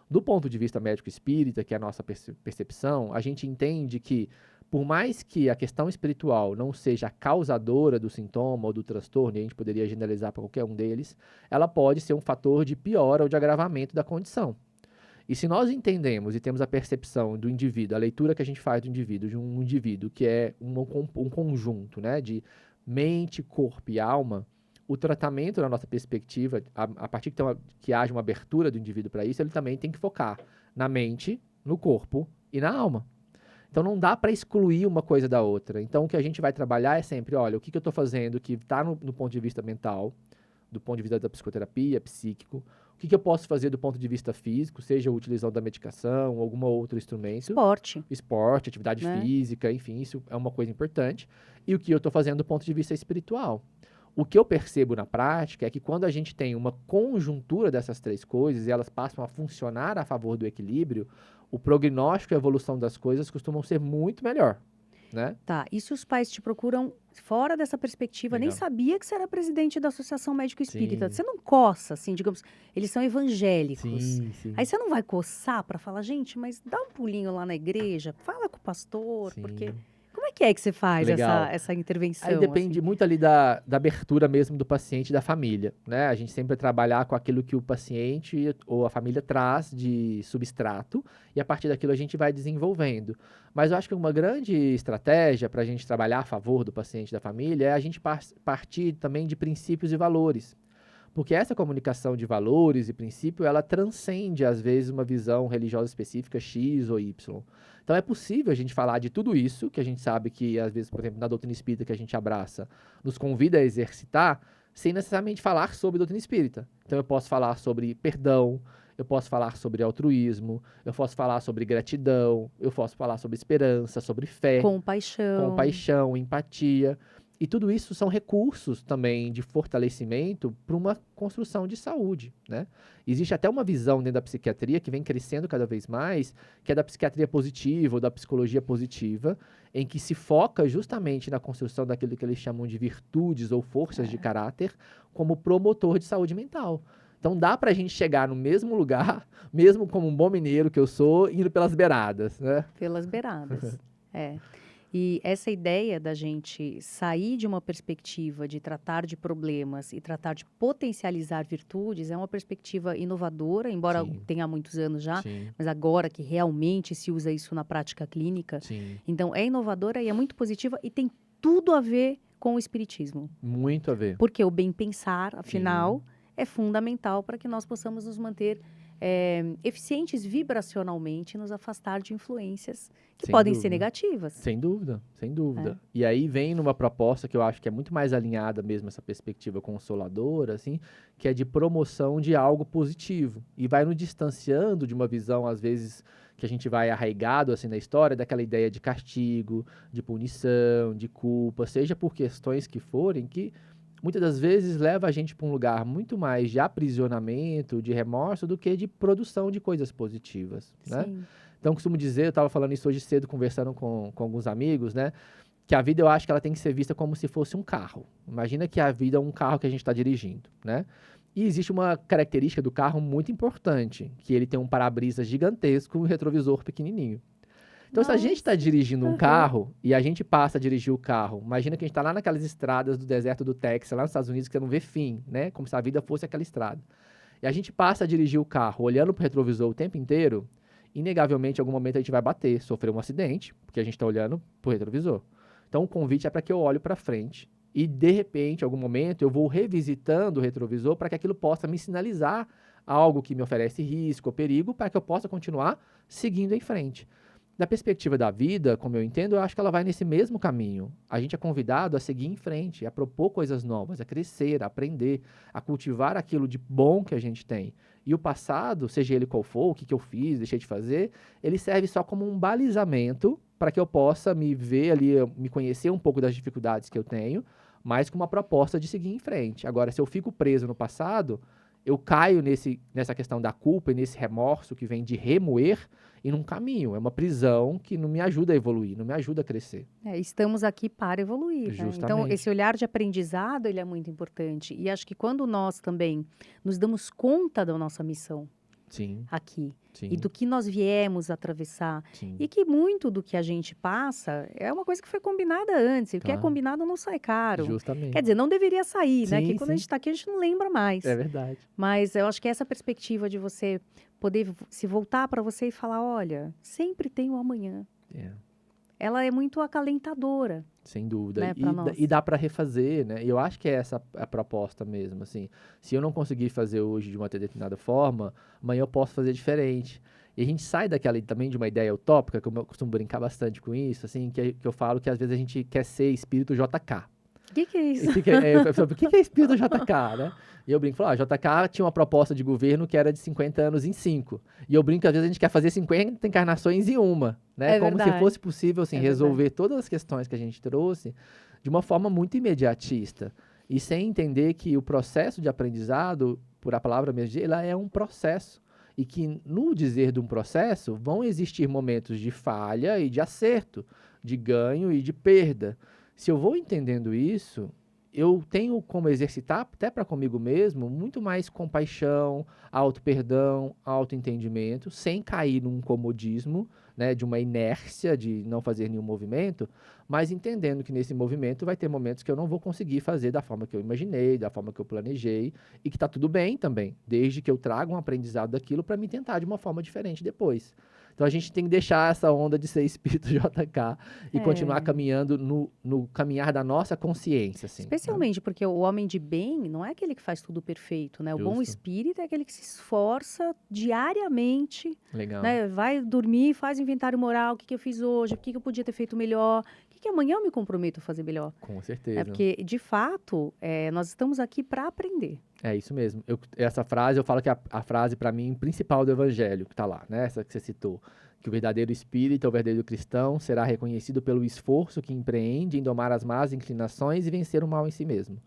[SPEAKER 2] Do ponto de vista médico espírita, que é a nossa percepção, a gente entende que, por mais que a questão espiritual não seja a causadora do sintoma ou do transtorno, e a gente poderia generalizar para qualquer um deles, ela pode ser um fator de piora ou de agravamento da condição. E se nós entendemos e temos a percepção do indivíduo, a leitura que a gente faz do indivíduo, de um indivíduo que é um conjunto, né, de mente, corpo e alma, o tratamento, na nossa perspectiva, a partir que haja uma abertura do indivíduo para isso, ele também tem que focar na mente, no corpo e na alma. Então não dá para excluir uma coisa da outra. Então o que a gente vai trabalhar é sempre, olha, o que eu estou fazendo que está no ponto de vista mental, do ponto de vista da psicoterapia, psíquico, o que eu posso fazer do ponto de vista físico, seja a utilização da medicação ou algum outro instrumento. Esporte, atividade
[SPEAKER 1] né?
[SPEAKER 2] física, enfim, isso é uma coisa importante. E o que eu estou fazendo do ponto de vista espiritual. O que eu percebo na prática é que quando a gente tem uma conjuntura dessas três coisas e elas passam a funcionar a favor do equilíbrio, o prognóstico e a evolução das coisas costumam ser muito melhor, né?
[SPEAKER 1] Tá, e se os pais te procuram fora dessa perspectiva, nem
[SPEAKER 2] Legal.
[SPEAKER 1] sabia que você era presidente da Associação Médico Espírita,
[SPEAKER 2] Sim.
[SPEAKER 1] você não coça, assim, digamos, eles são evangélicos.
[SPEAKER 2] Sim.
[SPEAKER 1] Aí você não vai coçar para falar, gente, mas dá um pulinho lá na igreja, fala com o pastor,
[SPEAKER 2] Sim.
[SPEAKER 1] porque... Como é que você faz
[SPEAKER 2] Legal.
[SPEAKER 1] essa intervenção?
[SPEAKER 2] Aí depende
[SPEAKER 1] assim?
[SPEAKER 2] muito ali da abertura mesmo do paciente e da família, né? A gente sempre vai trabalhar com aquilo que o paciente ou a família traz de substrato e a partir daquilo a gente vai desenvolvendo. Mas eu acho que uma grande estratégia para a gente trabalhar a favor do paciente e da família é a gente partir também de princípios e valores. Porque essa comunicação de valores e princípio, ela transcende, às vezes, uma visão religiosa específica X ou Y. Então, é possível a gente falar de tudo isso, que a gente sabe que, às vezes, por exemplo, na doutrina espírita que a gente abraça, nos convida a exercitar, sem necessariamente falar sobre doutrina espírita. Então, eu posso falar sobre perdão, eu posso falar sobre altruísmo, eu posso falar sobre gratidão, eu posso falar sobre esperança, sobre fé, compaixão, empatia. E tudo isso são recursos também de fortalecimento para uma construção de saúde, né? Existe até uma visão dentro da psiquiatria que vem crescendo cada vez mais, que é da psiquiatria positiva ou da psicologia positiva, em que se foca justamente na construção daquilo que eles chamam de virtudes ou forças de caráter como promotor de saúde mental. Então dá pra gente chegar no mesmo lugar, mesmo como um bom mineiro que eu sou, indo pelas beiradas, né?
[SPEAKER 1] Pelas beiradas, E essa ideia da gente sair de uma perspectiva de tratar de problemas e tratar de potencializar virtudes é uma perspectiva inovadora, embora
[SPEAKER 2] Sim.
[SPEAKER 1] tenha muitos anos já,
[SPEAKER 2] Sim.
[SPEAKER 1] mas agora que realmente se usa isso na prática clínica.
[SPEAKER 2] Sim.
[SPEAKER 1] Então, é inovadora e é muito positiva e tem tudo a ver com o espiritismo.
[SPEAKER 2] Muito a ver.
[SPEAKER 1] Porque o bem pensar, afinal, é fundamental para que nós possamos nos manter eficientes vibracionalmente e nos afastar de influências que podem ser negativas.
[SPEAKER 2] Sem dúvida. E aí vem numa proposta que eu acho que é muito mais alinhada mesmo essa perspectiva consoladora, assim, que é de promoção de algo positivo. E vai nos distanciando de uma visão, às vezes, que a gente vai arraigado assim na história, daquela ideia de castigo, de punição, de culpa, seja por questões que forem, que muitas das vezes leva a gente para um lugar muito mais de aprisionamento, de remorso, do que de produção de coisas positivas, né?
[SPEAKER 1] Sim.
[SPEAKER 2] Então, costumo dizer, eu estava falando isso hoje cedo, conversando com alguns amigos, né? Que a vida, eu acho que ela tem que ser vista como se fosse um carro. Imagina que a vida é um carro que a gente está dirigindo, né? E existe uma característica do carro muito importante, que ele tem um para-brisa gigantesco e um retrovisor pequenininho. Então, se a gente está dirigindo um carro e a gente passa a dirigir o carro, imagina que a gente está lá naquelas estradas do deserto do Texas, lá nos Estados Unidos, que você não vê fim, né? Como se a vida fosse aquela estrada. E a gente passa a dirigir o carro olhando para o retrovisor o tempo inteiro, inegavelmente, em algum momento a gente vai bater, sofrer um acidente, porque a gente está olhando para o retrovisor. Então, o convite é para que eu olhe para frente e, de repente, em algum momento, eu vou revisitando o retrovisor para que aquilo possa me sinalizar algo que me oferece risco ou perigo, para que eu possa continuar seguindo em frente. Da perspectiva da vida, como eu entendo, eu acho que ela vai nesse mesmo caminho. A gente é convidado a seguir em frente, a propor coisas novas, a crescer, a aprender, a cultivar aquilo de bom que a gente tem. E o passado, seja ele qual for, o que eu fiz, deixei de fazer, ele serve só como um balizamento para que eu possa me ver ali, me conhecer um pouco das dificuldades que eu tenho, mas com uma proposta de seguir em frente. Agora, se eu fico preso no passado, eu caio nessa questão da culpa e nesse remorso que vem de remoer e num caminho. É uma prisão que não me ajuda a evoluir, não me ajuda a crescer.
[SPEAKER 1] Estamos aqui para evoluir, né? Então, esse olhar de aprendizado, ele é muito importante. E acho que quando nós também nos damos conta da nossa missão aqui, e do que nós viemos atravessar, e que muito do que a gente passa é uma coisa que foi combinada antes, e o que é combinado não sai caro.
[SPEAKER 2] Justamente.
[SPEAKER 1] Quer dizer, não deveria sair, né? Que quando a gente está aqui, a gente não lembra mais.
[SPEAKER 2] É verdade.
[SPEAKER 1] Mas eu acho que essa perspectiva de você poder se voltar para você e falar, olha, sempre tem o amanhã. Ela é muito acalentadora.
[SPEAKER 2] Sem dúvida.
[SPEAKER 1] Né,
[SPEAKER 2] e dá para refazer, né? E eu acho que é essa a proposta mesmo, assim. Se eu não conseguir fazer hoje de uma determinada forma, amanhã eu posso fazer diferente. E a gente sai daquela também de uma ideia utópica, que eu costumo brincar bastante com isso, assim, que eu falo que às vezes a gente quer ser espírito JK.
[SPEAKER 1] Que é isso?
[SPEAKER 2] O que é espírito do JK, né? E eu brinco, falo, JK tinha uma proposta de governo que era de 50 anos em 5. E eu brinco que às vezes a gente quer fazer 50 encarnações em uma, né?
[SPEAKER 1] É
[SPEAKER 2] Como se
[SPEAKER 1] verdade.
[SPEAKER 2] fosse possível, assim,
[SPEAKER 1] É verdade.
[SPEAKER 2] resolver todas as questões que a gente trouxe de uma forma muito imediatista. E sem entender que o processo de aprendizado, por a palavra mesmo, dizer, ela é um processo. E que no dizer de um processo vão existir momentos de falha e de acerto, de ganho e de perda. Se eu vou entendendo isso, eu tenho como exercitar, até para comigo mesmo, muito mais compaixão, auto-perdão, auto-entendimento, sem cair num comodismo, né, de uma inércia de não fazer nenhum movimento, mas entendendo que nesse movimento vai ter momentos que eu não vou conseguir fazer da forma que eu imaginei, da forma que eu planejei, e que está tudo bem também, desde que eu traga um aprendizado daquilo para me tentar de uma forma diferente depois. Então a gente tem que deixar essa onda de ser espírito JK e continuar caminhando no caminhar da nossa consciência, assim. Né?
[SPEAKER 1] Especialmente porque o homem de bem não é aquele que faz tudo perfeito, né? O bom
[SPEAKER 2] Justo.
[SPEAKER 1] espírito é aquele que se esforça diariamente,
[SPEAKER 2] Legal.
[SPEAKER 1] né? Vai dormir, faz inventário moral, o que eu fiz hoje, o que eu podia ter feito melhor, o que amanhã eu me comprometo a fazer melhor.
[SPEAKER 2] Com
[SPEAKER 1] É
[SPEAKER 2] certeza.
[SPEAKER 1] porque, de fato, nós estamos aqui para aprender.
[SPEAKER 2] É isso mesmo. Essa frase, eu falo que é a frase, para mim, principal do evangelho, que está lá, né? Essa que você citou. Que o verdadeiro espírita, o verdadeiro cristão, será reconhecido pelo esforço que empreende em domar as más inclinações e vencer o mal em si mesmo.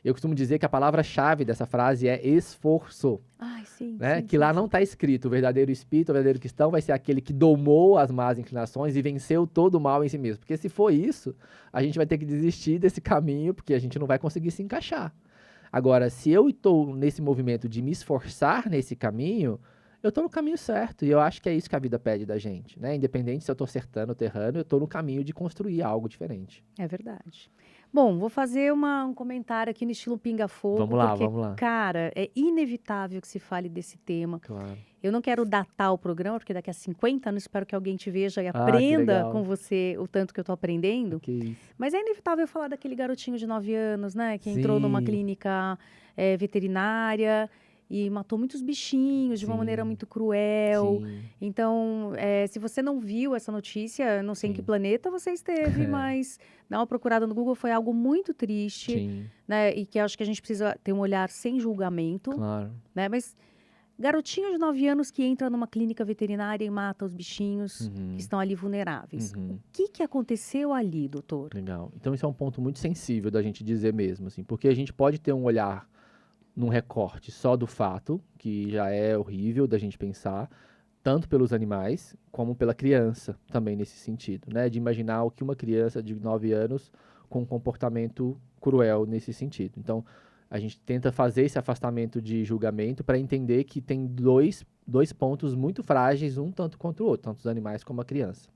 [SPEAKER 2] Eu costumo dizer que a palavra-chave dessa frase é esforço.
[SPEAKER 1] Ai, sim,
[SPEAKER 2] Né?
[SPEAKER 1] sim,
[SPEAKER 2] Que
[SPEAKER 1] sim,
[SPEAKER 2] lá
[SPEAKER 1] sim.
[SPEAKER 2] não está escrito, o verdadeiro espírito, o verdadeiro cristão vai ser aquele que domou as más inclinações e venceu todo o mal em si mesmo. Porque se for isso, a gente vai ter que desistir desse caminho, porque a gente não vai conseguir se encaixar. Agora, se eu estou nesse movimento de me esforçar nesse caminho, eu estou no caminho certo. E eu acho que é isso que a vida pede da gente, né? Independente se eu estou acertando ou errando, eu estou no caminho de construir algo diferente.
[SPEAKER 1] É verdade. Bom, vou fazer um comentário aqui no estilo pinga-fogo,
[SPEAKER 2] Vamos lá,
[SPEAKER 1] porque,
[SPEAKER 2] vamos lá.
[SPEAKER 1] cara, é inevitável que se fale desse tema.
[SPEAKER 2] Claro.
[SPEAKER 1] Eu não quero datar o programa, porque daqui a 50 anos espero que alguém te veja e
[SPEAKER 2] que
[SPEAKER 1] aprenda
[SPEAKER 2] legal.
[SPEAKER 1] com você o tanto que eu tô aprendendo.
[SPEAKER 2] Que isso.
[SPEAKER 1] Mas é inevitável falar daquele garotinho de 9 anos, né? Que entrou numa
[SPEAKER 2] Sim.
[SPEAKER 1] clínica veterinária e matou muitos bichinhos de uma maneira
[SPEAKER 2] Sim.
[SPEAKER 1] muito cruel.
[SPEAKER 2] Sim.
[SPEAKER 1] Então, se você não viu essa notícia, não sei em que
[SPEAKER 2] Sim.
[SPEAKER 1] planeta você esteve, mas dá uma procurada no Google, foi algo muito triste,
[SPEAKER 2] Sim.
[SPEAKER 1] né? E que eu acho que a gente precisa ter um olhar sem julgamento,
[SPEAKER 2] Claro.
[SPEAKER 1] né? Mas garotinho de 9 anos que entra numa clínica veterinária e mata os bichinhos
[SPEAKER 2] Uhum.
[SPEAKER 1] que estão ali vulneráveis.
[SPEAKER 2] Uhum.
[SPEAKER 1] O que aconteceu ali, doutor?
[SPEAKER 2] Legal. Então, isso é um ponto muito sensível da gente dizer mesmo, assim, porque a gente pode ter um olhar num recorte só do fato, que já é horrível da gente pensar, tanto pelos animais como pela criança, também nesse sentido, né? De imaginar o que uma criança de 9 anos com um comportamento cruel nesse sentido. Então, a gente tenta fazer esse afastamento de julgamento para entender que tem dois pontos muito frágeis, um tanto contra o outro, tanto os animais como a criança.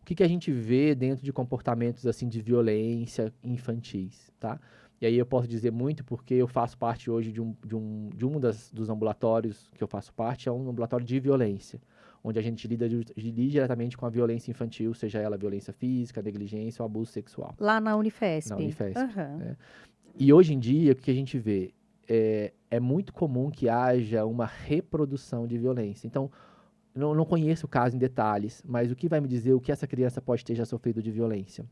[SPEAKER 2] O que a gente vê dentro de comportamentos assim de violência infantis, tá? E aí eu posso dizer muito porque eu faço parte hoje dos ambulatórios que eu faço parte, é um ambulatório de violência, onde a gente lida diretamente com a violência infantil, seja ela violência física, negligência ou abuso sexual.
[SPEAKER 1] Lá na Unifesp?
[SPEAKER 2] Na Unifesp,
[SPEAKER 1] Aham.
[SPEAKER 2] né? E hoje em dia, o que a gente vê? É muito comum que haja uma reprodução de violência. Então, não conheço o caso em detalhes, mas o que vai me dizer o que essa criança pode ter já sofrido de violência?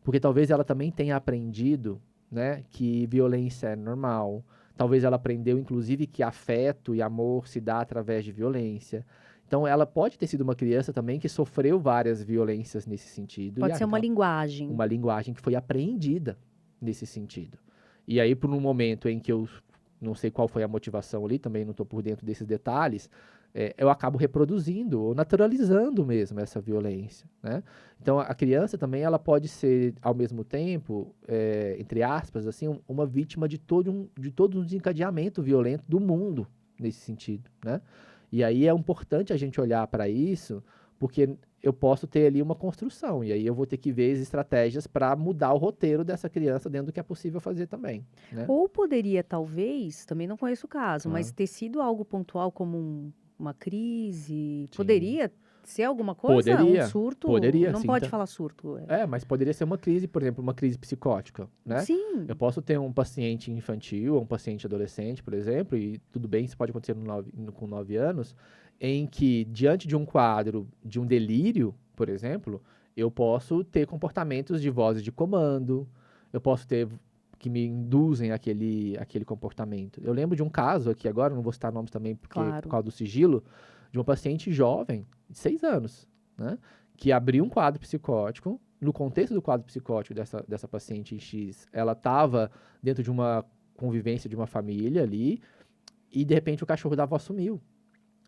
[SPEAKER 2] Porque talvez ela também tenha aprendido, né, que violência é normal. Talvez ela aprendeu, inclusive, que afeto e amor se dá através de violência. Então, ela pode ter sido uma criança também que sofreu várias violências nesse sentido.
[SPEAKER 1] Pode ser uma
[SPEAKER 2] aquela-
[SPEAKER 1] linguagem.
[SPEAKER 2] uma linguagem que foi apreendida nesse sentido. E aí, por um momento em que eu não sei qual foi a motivação ali, também não estou por dentro desses detalhes, eu acabo reproduzindo ou naturalizando mesmo essa violência, né? Então, a criança também ela pode ser, ao mesmo tempo, entre aspas, assim, uma vítima de todo um desencadeamento violento do mundo nesse sentido, né? E aí é importante a gente olhar para isso, porque eu posso ter ali uma construção, e aí eu vou ter que ver as estratégias para mudar o roteiro dessa criança dentro do que é possível fazer também, né?
[SPEAKER 1] Ou poderia, talvez, também não conheço o caso, mas
[SPEAKER 2] Claro.
[SPEAKER 1] ter sido algo pontual como uma crise.
[SPEAKER 2] Sim.
[SPEAKER 1] Poderia ser alguma coisa?
[SPEAKER 2] Poderia,
[SPEAKER 1] Um surto?
[SPEAKER 2] poderia,
[SPEAKER 1] Não
[SPEAKER 2] sim,
[SPEAKER 1] pode
[SPEAKER 2] tá.
[SPEAKER 1] falar surto.
[SPEAKER 2] Mas poderia ser uma crise, por exemplo, uma crise psicótica, né?
[SPEAKER 1] Sim.
[SPEAKER 2] Eu posso ter um paciente infantil ou um paciente adolescente, por exemplo, e tudo bem, isso pode acontecer com 9 anos, em que, diante de um quadro de um delírio, por exemplo, eu posso ter comportamentos de vozes de comando, eu posso ter que me induzem aquele comportamento. Eu lembro de um caso aqui agora, não vou citar nomes também por
[SPEAKER 1] Claro.
[SPEAKER 2] causa do sigilo, de uma paciente jovem, de 6 anos, né, que abriu um quadro psicótico. No contexto do quadro psicótico dessa paciente em X, ela estava dentro de uma convivência de uma família ali, e de repente o cachorro da avó sumiu.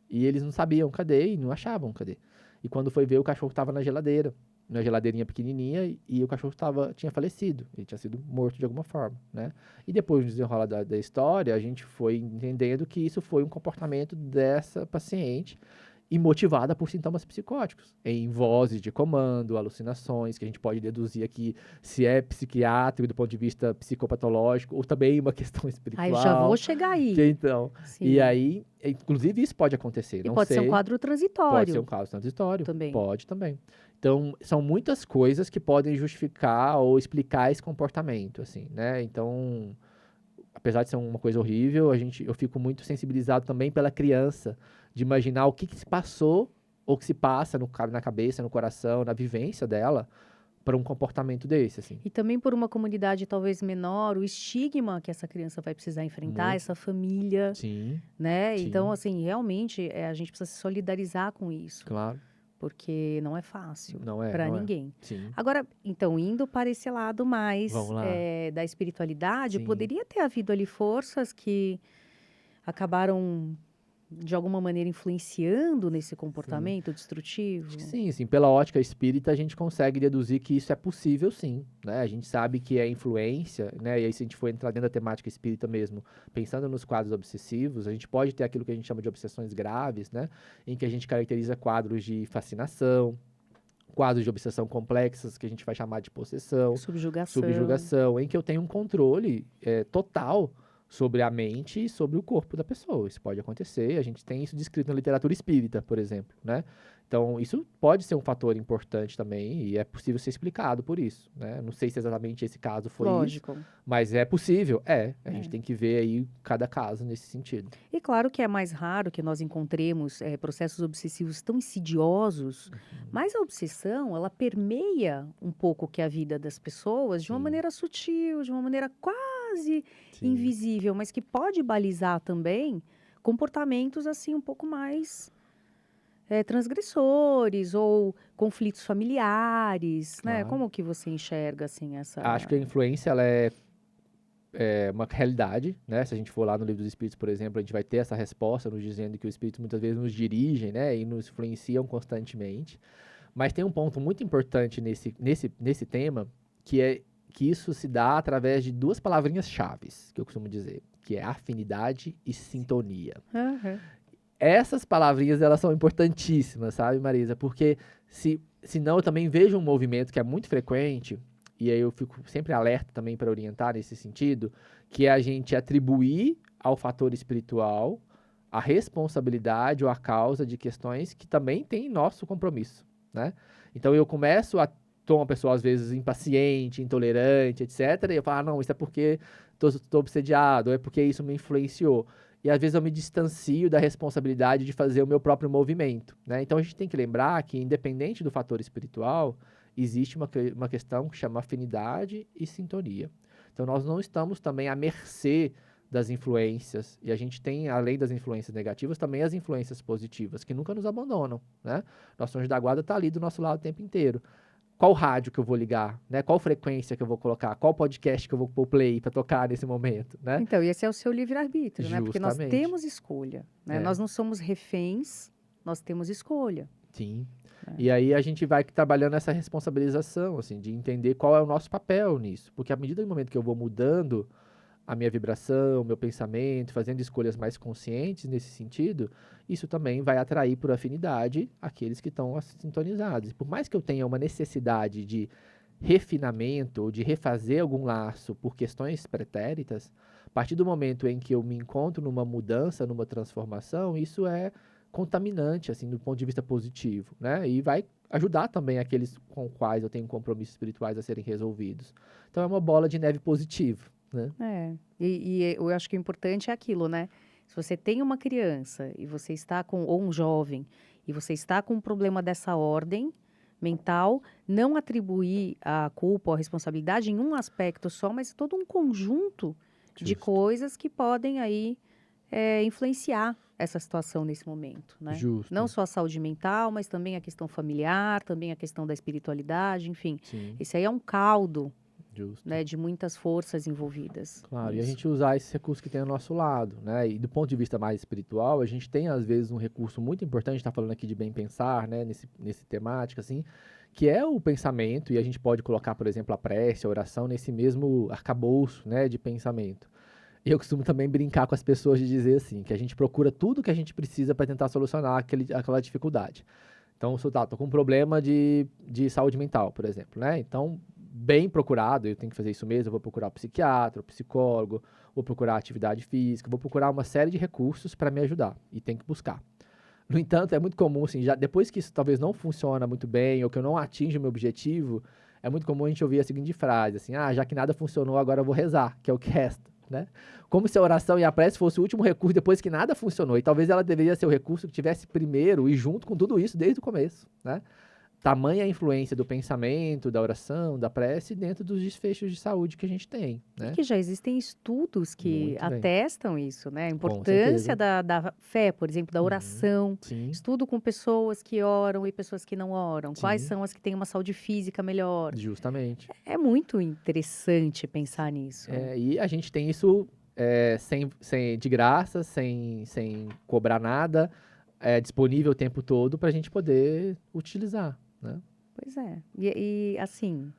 [SPEAKER 2] E eles não sabiam cadê e não achavam cadê. E quando foi ver, o cachorro estava na geladeira, na geladeirinha pequenininha, e o cachorro tinha falecido, ele tinha sido morto de alguma forma, né? E depois do desenrolar da história, a gente foi entendendo que isso foi um comportamento dessa paciente e motivada por sintomas psicóticos, em vozes de comando, alucinações, que a gente pode deduzir aqui se é psiquiátrico do ponto de vista psicopatológico, ou também uma questão
[SPEAKER 1] Aí já vou
[SPEAKER 2] espiritual.
[SPEAKER 1] chegar
[SPEAKER 2] Que
[SPEAKER 1] aí.
[SPEAKER 2] então, e
[SPEAKER 1] Sim.
[SPEAKER 2] aí, inclusive isso pode acontecer,
[SPEAKER 1] E
[SPEAKER 2] não
[SPEAKER 1] pode ser um
[SPEAKER 2] sei,
[SPEAKER 1] quadro
[SPEAKER 2] pode ser um
[SPEAKER 1] transitório
[SPEAKER 2] caso transitório,
[SPEAKER 1] também.
[SPEAKER 2] pode também. Então, são muitas coisas que podem justificar ou explicar esse comportamento, assim, né? Então, apesar de ser uma coisa horrível, eu fico muito sensibilizado também pela criança, de imaginar o que se passou ou que se passa na cabeça, no coração, na vivência dela, para um comportamento desse, assim.
[SPEAKER 1] E também por uma comunidade talvez menor, o estigma que essa criança vai precisar enfrentar,
[SPEAKER 2] Muito.
[SPEAKER 1] essa família,
[SPEAKER 2] Sim,
[SPEAKER 1] né? Então,
[SPEAKER 2] sim,
[SPEAKER 1] assim, realmente a gente precisa se solidarizar com isso,
[SPEAKER 2] claro.
[SPEAKER 1] porque não é fácil
[SPEAKER 2] Não é,
[SPEAKER 1] para
[SPEAKER 2] não é.
[SPEAKER 1] ninguém.
[SPEAKER 2] Sim.
[SPEAKER 1] Agora, então, indo para esse lado mais
[SPEAKER 2] Vamos lá.
[SPEAKER 1] da espiritualidade,
[SPEAKER 2] Sim.
[SPEAKER 1] poderia ter havido ali forças que acabaram, de alguma maneira, influenciando nesse
[SPEAKER 2] Sim.
[SPEAKER 1] comportamento
[SPEAKER 2] Acho que
[SPEAKER 1] destrutivo?
[SPEAKER 2] sim, assim, pela ótica espírita a gente consegue deduzir que isso é possível sim, né? A gente sabe que é influência, né? E aí se a gente for entrar dentro da temática espírita mesmo, pensando nos quadros obsessivos, a gente pode ter aquilo que a gente chama de obsessões graves, né? Em que a gente caracteriza quadros de fascinação, quadros de obsessão complexas, que a gente vai chamar de possessão,
[SPEAKER 1] Subjugação.
[SPEAKER 2] subjugação, em que eu tenho um controle total sobre a mente e sobre o corpo da pessoa. Isso pode acontecer, a gente tem isso descrito na literatura espírita, por exemplo, né? Então, isso pode ser um fator importante também e é possível ser explicado por isso, né? Não sei se exatamente esse caso foi isso,
[SPEAKER 1] Lógico.
[SPEAKER 2] mas é possível, a gente
[SPEAKER 1] É.
[SPEAKER 2] tem que ver aí cada caso nesse sentido.
[SPEAKER 1] E claro que é mais raro que nós encontremos processos obsessivos tão insidiosos,
[SPEAKER 2] Uhum.
[SPEAKER 1] mas a obsessão, ela permeia um pouco que a vida das pessoas de uma
[SPEAKER 2] Sim,
[SPEAKER 1] maneira sutil, de uma maneira quase
[SPEAKER 2] sim,
[SPEAKER 1] invisível, mas que pode balizar também comportamentos assim um pouco mais transgressores ou conflitos familiares, né?
[SPEAKER 2] claro.
[SPEAKER 1] Como que você enxerga assim
[SPEAKER 2] Acho que a
[SPEAKER 1] essa...
[SPEAKER 2] influência, ela é uma realidade, né? Se a gente for lá no Livro dos Espíritos, por exemplo, a gente vai ter essa resposta nos dizendo que os espíritos muitas vezes nos dirigem, né? E nos influenciam constantemente. Mas tem um ponto muito importante nesse tema, que é que isso se dá através de duas palavrinhas-chaves, que eu costumo dizer, que é afinidade e sintonia.
[SPEAKER 1] Aham.
[SPEAKER 2] Essas palavrinhas, elas são importantíssimas, sabe, Marisa? Porque senão eu também vejo um movimento que é muito frequente, e aí eu fico sempre alerta também para orientar nesse sentido, que é a gente atribuir ao fator espiritual a responsabilidade ou a causa de questões que também têm nosso compromisso, né? Então eu começo a tô uma pessoa às vezes impaciente, intolerante, etc. E eu falo, ah, não, isso é porque tô obsediado, ou é porque isso me influenciou. E às vezes eu me distancio da responsabilidade de fazer o meu próprio movimento, né? Então a gente tem que lembrar que, independente do fator espiritual, existe uma questão que chama afinidade e sintonia. Então nós não estamos também à mercê das influências, e a gente tem, além das influências negativas, também as influências positivas, que nunca nos abandonam, né? Nosso anjo da guarda está ali do nosso lado o tempo inteiro. Qual rádio que eu vou ligar, né? Qual frequência que eu vou colocar, qual podcast que eu vou pôr play para tocar nesse momento, né?
[SPEAKER 1] Então, e esse é o seu livre-arbítrio, né? Porque nós
[SPEAKER 2] Justamente.
[SPEAKER 1] temos escolha, né?
[SPEAKER 2] É,
[SPEAKER 1] Nós não somos reféns, nós temos escolha,
[SPEAKER 2] sim.
[SPEAKER 1] né?
[SPEAKER 2] E aí a gente vai trabalhando essa responsabilização, assim, de entender qual é o nosso papel nisso. Porque à medida do momento que eu vou mudando a minha vibração, meu pensamento, fazendo escolhas mais conscientes nesse sentido, isso também vai atrair por afinidade aqueles que estão sintonizados. E por mais que eu tenha uma necessidade de refinamento ou de refazer algum laço por questões pretéritas, a partir do momento em que eu me encontro numa mudança, numa transformação, isso é contaminante, assim, do ponto de vista positivo, né? E vai ajudar também aqueles com os quais eu tenho compromissos espirituais a serem resolvidos. Então é uma bola de neve positiva, né?
[SPEAKER 1] É. E eu acho que o importante é aquilo, né? Se você tem uma criança e você está com, ou um jovem, e você está com um problema dessa ordem, mental, não atribuir a culpa ou a responsabilidade em um aspecto só, mas todo um conjunto de
[SPEAKER 2] Justo.
[SPEAKER 1] coisas que podem aí influenciar essa situação nesse momento, né? Não
[SPEAKER 2] Justo.
[SPEAKER 1] só a saúde mental, mas também a questão familiar, também a questão da espiritualidade, enfim.
[SPEAKER 2] Sim,
[SPEAKER 1] Esse aí é um caldo,
[SPEAKER 2] justo.
[SPEAKER 1] né, de muitas forças envolvidas
[SPEAKER 2] Claro, e a
[SPEAKER 1] nisso.
[SPEAKER 2] gente usar esses recursos que tem ao nosso lado, né? E do ponto de vista mais espiritual, a gente tem às vezes um recurso muito importante, a gente está falando aqui de bem pensar, né? Nesse temática, assim, que é o pensamento, e a gente pode colocar, por exemplo, a prece, a oração nesse mesmo arcabouço, né, de pensamento. E eu costumo também brincar com as pessoas de dizer assim, que a gente procura tudo que a gente precisa para tentar solucionar aquela dificuldade. Então, se eu tô com um problema de saúde mental, por exemplo, né? Então, bem procurado, eu tenho que fazer isso mesmo, eu vou procurar o psiquiatra, o psicólogo, vou procurar atividade física, vou procurar uma série de recursos para me ajudar, e tem que buscar. No entanto, é muito comum, assim, já depois que isso talvez não funciona muito bem, ou que eu não atinjo o meu objetivo, é muito comum a gente ouvir a seguinte frase, assim, já que nada funcionou, agora eu vou rezar, que é o que resta, né? Como se a oração e a prece fosse o último recurso depois que nada funcionou, e talvez ela deveria ser o recurso que tivesse primeiro e junto com tudo isso desde o começo, né? Tamanha a influência do pensamento, da oração, da prece dentro dos desfechos de saúde que a gente tem,
[SPEAKER 1] E
[SPEAKER 2] né?
[SPEAKER 1] que já existem estudos que
[SPEAKER 2] Muito bem,
[SPEAKER 1] atestam isso, né? A
[SPEAKER 2] com
[SPEAKER 1] importância
[SPEAKER 2] certeza.
[SPEAKER 1] da fé, por exemplo, da
[SPEAKER 2] Uhum.
[SPEAKER 1] oração.
[SPEAKER 2] Sim,
[SPEAKER 1] Estudo com pessoas que oram e pessoas que não oram. Quais
[SPEAKER 2] sim,
[SPEAKER 1] são as que têm uma saúde física melhor?
[SPEAKER 2] justamente.
[SPEAKER 1] É muito interessante pensar nisso.
[SPEAKER 2] E a gente tem isso de graça, sem cobrar nada, disponível o tempo todo para a gente poder utilizar, né?
[SPEAKER 1] Pois é. Assim,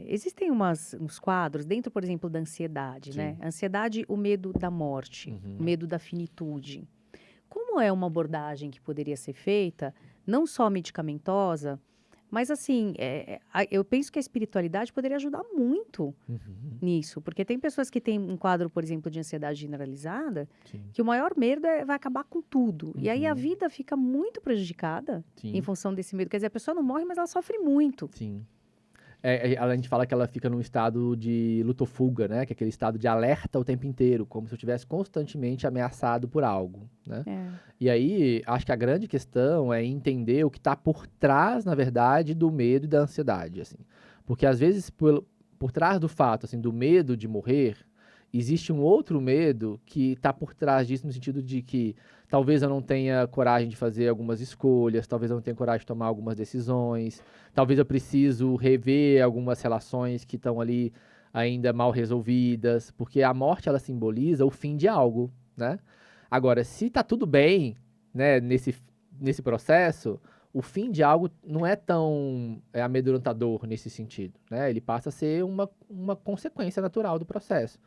[SPEAKER 1] existem uns quadros dentro, por exemplo, da ansiedade, né?
[SPEAKER 2] Sim.
[SPEAKER 1] Ansiedade, o medo da morte, o
[SPEAKER 2] Uhum.
[SPEAKER 1] medo da finitude. Como é uma abordagem que poderia ser feita, não só medicamentosa, mas assim, eu penso que a espiritualidade poderia ajudar muito
[SPEAKER 2] Uhum.
[SPEAKER 1] nisso, porque tem pessoas que têm um quadro, por exemplo, de ansiedade generalizada,
[SPEAKER 2] Sim.
[SPEAKER 1] que o maior medo vai acabar com tudo. E aí a
[SPEAKER 2] Uhum.
[SPEAKER 1] vida fica muito prejudicada em
[SPEAKER 2] Sim.
[SPEAKER 1] função desse medo. Quer dizer, a pessoa não morre, mas ela sofre muito.
[SPEAKER 2] Sim. A gente fala que ela fica num estado de luto ou fuga, né? Que é aquele estado de alerta o tempo inteiro, como se eu estivesse constantemente ameaçado por algo, né?
[SPEAKER 1] É.
[SPEAKER 2] E aí, acho que a grande questão é entender o que está por trás, na verdade, do medo e da ansiedade, assim. Porque às vezes, por trás do fato, assim, do medo de morrer, existe um outro medo que está por trás disso, no sentido de que talvez eu não tenha coragem de fazer algumas escolhas, talvez eu não tenha coragem de tomar algumas decisões, talvez eu preciso rever algumas relações que estão ali ainda mal resolvidas, porque a morte ela simboliza o fim de algo, né? Agora, se tá tudo bem, né, nesse processo, o fim de algo não é tão amedrontador nesse sentido, né? Ele passa a ser uma consequência natural do processo.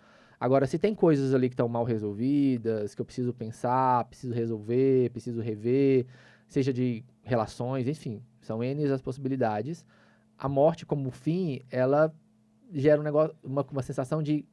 [SPEAKER 2] Agora, se tem coisas ali que estão mal resolvidas, que eu preciso pensar, preciso resolver, preciso rever, seja de relações, enfim, são N as possibilidades. A morte como fim, ela gera um negócio, uma sensação de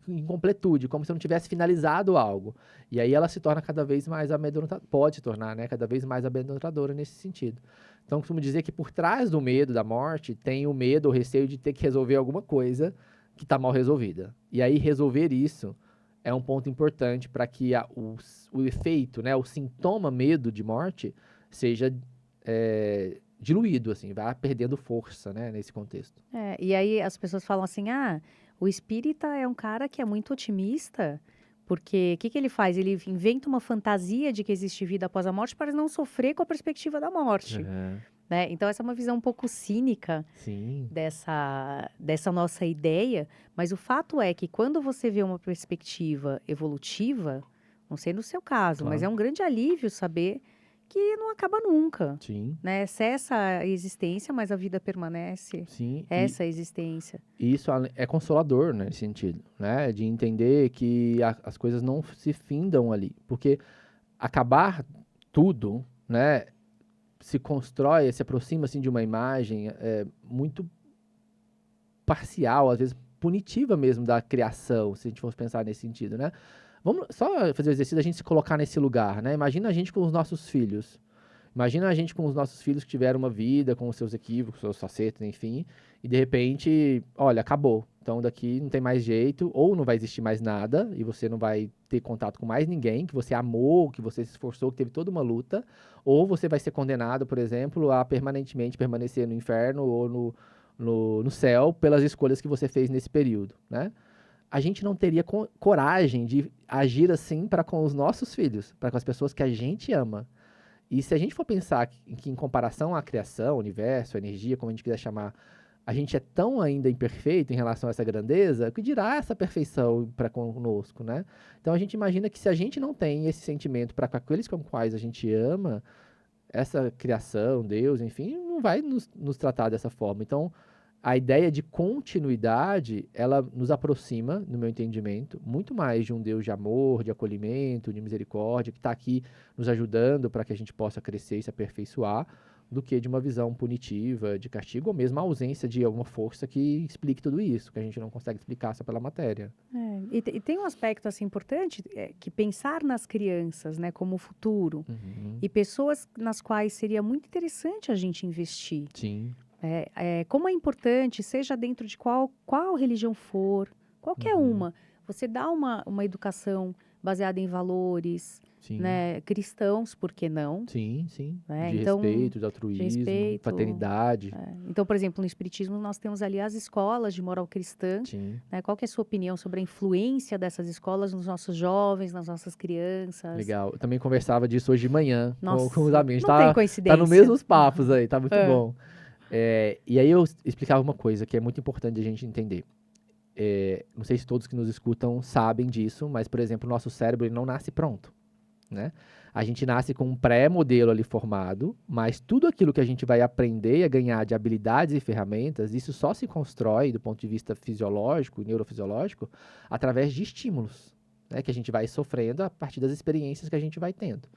[SPEAKER 2] incompletude, como se eu não tivesse finalizado algo. E aí ela se torna cada vez mais amedrontadora, pode se tornar, né, cada vez mais amedrontadora nesse sentido. Então, costumo dizer que por trás do medo da morte tem o medo ou receio de ter que resolver alguma coisa que está mal resolvida. E aí resolver isso é um ponto importante para que o efeito, né, o sintoma medo de morte seja diluído, assim, vai perdendo força, né, nesse contexto.
[SPEAKER 1] E aí as pessoas falam assim: o espírita é um cara que é muito otimista, porque o que que ele faz? Ele inventa uma fantasia de que existe vida após a morte para não sofrer com a perspectiva da morte,
[SPEAKER 2] Aham.
[SPEAKER 1] né? Então essa é uma visão um pouco cínica
[SPEAKER 2] Sim,
[SPEAKER 1] dessa nossa ideia, mas o fato é que quando você vê uma perspectiva evolutiva, não sei no seu caso, mas é
[SPEAKER 2] claro.
[SPEAKER 1] um grande alívio saber que não acaba nunca,
[SPEAKER 2] Sim,
[SPEAKER 1] né? Cessa a existência, mas a vida permanece.
[SPEAKER 2] sim. E
[SPEAKER 1] Essa existência.
[SPEAKER 2] isso é consolador né, nesse sentido, né? De entender que as coisas não se findam ali. Porque acabar tudo, né? Se constrói, se aproxima assim de uma imagem muito parcial, às vezes punitiva mesmo da criação, se a gente fosse pensar nesse sentido, né? Vamos só fazer o exercício da gente se colocar nesse lugar, né? Imagina a gente com os nossos filhos. Imagina a gente com os nossos filhos que tiveram uma vida, com os seus equívocos, seus facetos, enfim, e de repente, olha, acabou. Então daqui não tem mais jeito, ou não vai existir mais nada, e você não vai ter contato com mais ninguém, que você amou, que você se esforçou, que teve toda uma luta, ou você vai ser condenado, por exemplo, a permanentemente permanecer no inferno ou no céu pelas escolhas que você fez nesse período, né? A gente não teria coragem de agir assim para com os nossos filhos, para com as pessoas que a gente ama. E se a gente for pensar que em comparação à criação, universo, energia, como a gente quiser chamar, a gente é tão ainda imperfeito em relação a essa grandeza, o que dirá essa perfeição para conosco, né? Então a gente imagina que se a gente não tem esse sentimento para com aqueles com os quais a gente ama, essa criação, Deus, enfim, não vai nos tratar dessa forma. Então, a ideia de continuidade, ela nos aproxima, no meu entendimento, muito mais de um Deus de amor, de acolhimento, de misericórdia, que está aqui nos ajudando para que a gente possa crescer e se aperfeiçoar, do que de uma visão punitiva, de castigo, ou mesmo a ausência de alguma força que explique tudo isso, que a gente não consegue explicar só pela matéria.
[SPEAKER 1] E tem um aspecto assim importante, que pensar nas crianças, né, como o futuro,
[SPEAKER 2] Uhum.
[SPEAKER 1] e pessoas nas quais seria muito interessante a gente investir.
[SPEAKER 2] Sim.
[SPEAKER 1] Como é importante, seja dentro de qual religião for, qualquer
[SPEAKER 2] Uhum.
[SPEAKER 1] uma, você dá uma educação baseada em valores,
[SPEAKER 2] Sim.
[SPEAKER 1] né, cristãos, por que não?
[SPEAKER 2] Sim, sim.
[SPEAKER 1] Né?
[SPEAKER 2] De
[SPEAKER 1] Então,
[SPEAKER 2] respeito, de altruísmo,
[SPEAKER 1] respeito,
[SPEAKER 2] fraternidade.
[SPEAKER 1] Então, por exemplo, no Espiritismo nós temos ali as escolas de moral cristã,
[SPEAKER 2] Sim.
[SPEAKER 1] né? Qual que é a sua opinião sobre a influência dessas escolas nos nossos jovens, nas nossas crianças?
[SPEAKER 2] Legal. Eu também conversava disso hoje de manhã com os
[SPEAKER 1] Nossa,
[SPEAKER 2] amigos.
[SPEAKER 1] não tem
[SPEAKER 2] Tá
[SPEAKER 1] coincidência.
[SPEAKER 2] no mesmos papos aí, tá muito
[SPEAKER 1] É.
[SPEAKER 2] bom. E aí eu explicava uma coisa que é muito importante a gente entender. Não sei se todos que nos escutam sabem disso, mas, por exemplo, o nosso cérebro ele não nasce pronto, né? A gente nasce com um pré-modelo ali formado, mas tudo aquilo que a gente vai aprender a ganhar de habilidades e ferramentas, isso só se constrói do ponto de vista fisiológico e neurofisiológico através de estímulos, né, que a gente vai sofrendo a partir das experiências que a gente vai tendo.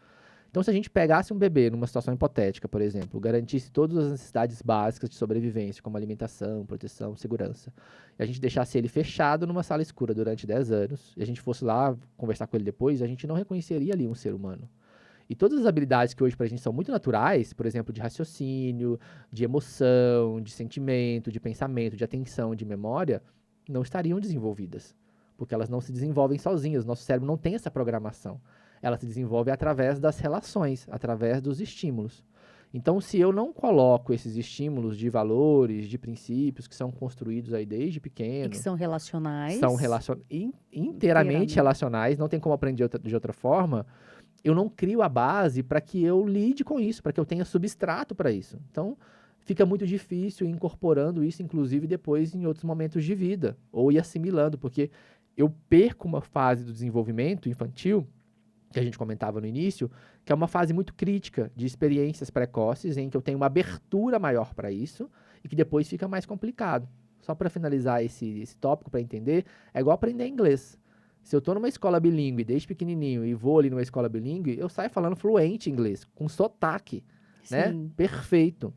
[SPEAKER 2] Então, se a gente pegasse um bebê numa situação hipotética, por exemplo, garantisse todas as necessidades básicas de sobrevivência, como alimentação, proteção, segurança, e a gente deixasse ele fechado numa sala escura durante 10 anos, e a gente fosse lá conversar com ele depois, a gente não reconheceria ali um ser humano. E todas as habilidades que hoje pra gente são muito naturais, por exemplo, de raciocínio, de emoção, de sentimento, de pensamento, de atenção, de memória, não estariam desenvolvidas. Porque elas não se desenvolvem sozinhas, nosso cérebro não tem essa programação. Ela se desenvolve através das relações, através dos estímulos. Então, se eu não coloco esses estímulos de valores, de princípios que são construídos aí desde pequeno,
[SPEAKER 1] E que são relacionais.
[SPEAKER 2] são inteiramente relacionais, não tem como aprender de outra forma, eu não crio a base para que eu lide com isso, para que eu tenha substrato para isso. Então, fica muito difícil ir incorporando isso, inclusive depois em outros momentos de vida, ou ir assimilando, porque eu perco uma fase do desenvolvimento infantil, que a gente comentava no início, que é uma fase muito crítica de experiências precoces, em que eu tenho uma abertura maior para isso, e que depois fica mais complicado. Só para finalizar esse tópico, para entender, é igual aprender inglês. Se eu estou numa escola bilíngue desde pequenininho e vou ali numa escola bilíngue, eu saio falando fluente inglês, com sotaque, né?
[SPEAKER 1] Sim.
[SPEAKER 2] Perfeito.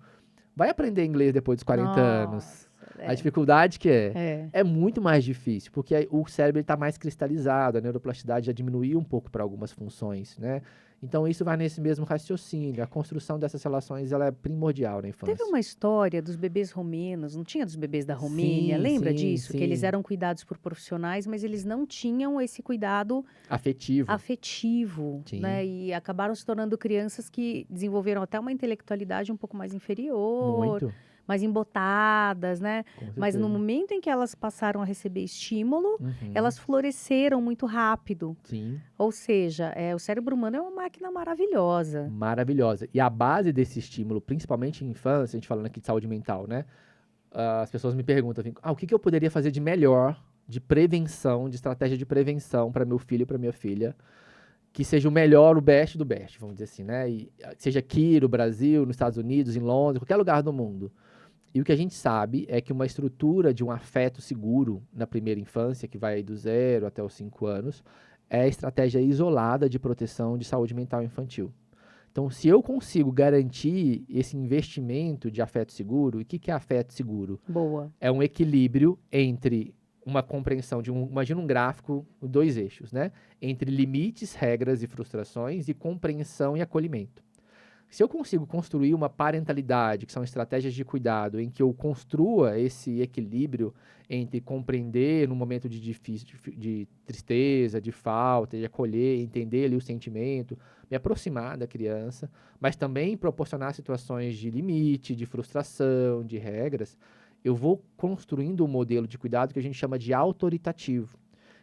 [SPEAKER 2] Vai aprender inglês depois dos 40 anos. A dificuldade que é muito mais difícil, porque o cérebro está mais cristalizado, a neuroplasticidade já diminuiu um pouco para algumas funções, né? Então isso vai nesse mesmo raciocínio, a construção dessas relações ela é primordial na infância.
[SPEAKER 1] Teve uma história dos bebês romenos, não tinha dos bebês da Romênia,
[SPEAKER 2] Sim,
[SPEAKER 1] lembra
[SPEAKER 2] sim,
[SPEAKER 1] disso? Que eles
[SPEAKER 2] sim.
[SPEAKER 1] eram cuidados por profissionais, mas eles não tinham esse cuidado afetivo,
[SPEAKER 2] Sim.
[SPEAKER 1] né? E acabaram se tornando crianças que desenvolveram até uma intelectualidade um pouco mais inferior,
[SPEAKER 2] Muito.
[SPEAKER 1] mais embotadas, né?
[SPEAKER 2] Com
[SPEAKER 1] Mas no
[SPEAKER 2] certeza.
[SPEAKER 1] momento em que elas passaram a receber estímulo,
[SPEAKER 2] Uhum.
[SPEAKER 1] elas floresceram muito rápido.
[SPEAKER 2] Sim.
[SPEAKER 1] Ou seja, o cérebro humano é uma máquina maravilhosa.
[SPEAKER 2] Maravilhosa. E a base desse estímulo, principalmente em infância, a gente falando aqui de saúde mental, né? As pessoas me perguntam, assim, o que eu poderia fazer de melhor, de prevenção, de estratégia de prevenção para meu filho e para minha filha, que seja o melhor, o best do best, vamos dizer assim, né? E, seja aqui no Brasil, nos Estados Unidos, em Londres, qualquer lugar do mundo. E o que a gente sabe é que uma estrutura de um afeto seguro na primeira infância, que vai do 0 até os 5 anos, é a estratégia isolada de proteção de saúde mental infantil. Então, se eu consigo garantir esse investimento de afeto seguro, o que é afeto seguro?
[SPEAKER 1] Boa.
[SPEAKER 2] É um equilíbrio entre uma compreensão de imagina um gráfico, 2 eixos, né? Entre limites, regras e frustrações e compreensão e acolhimento. Se eu consigo construir uma parentalidade, que são estratégias de cuidado, em que eu construa esse equilíbrio entre compreender no momento de difícil, de tristeza, de falta, de acolher, entender ali o sentimento, me aproximar da criança, mas também proporcionar situações de limite, de frustração, de regras, eu vou construindo um modelo de cuidado que a gente chama de autoritativo,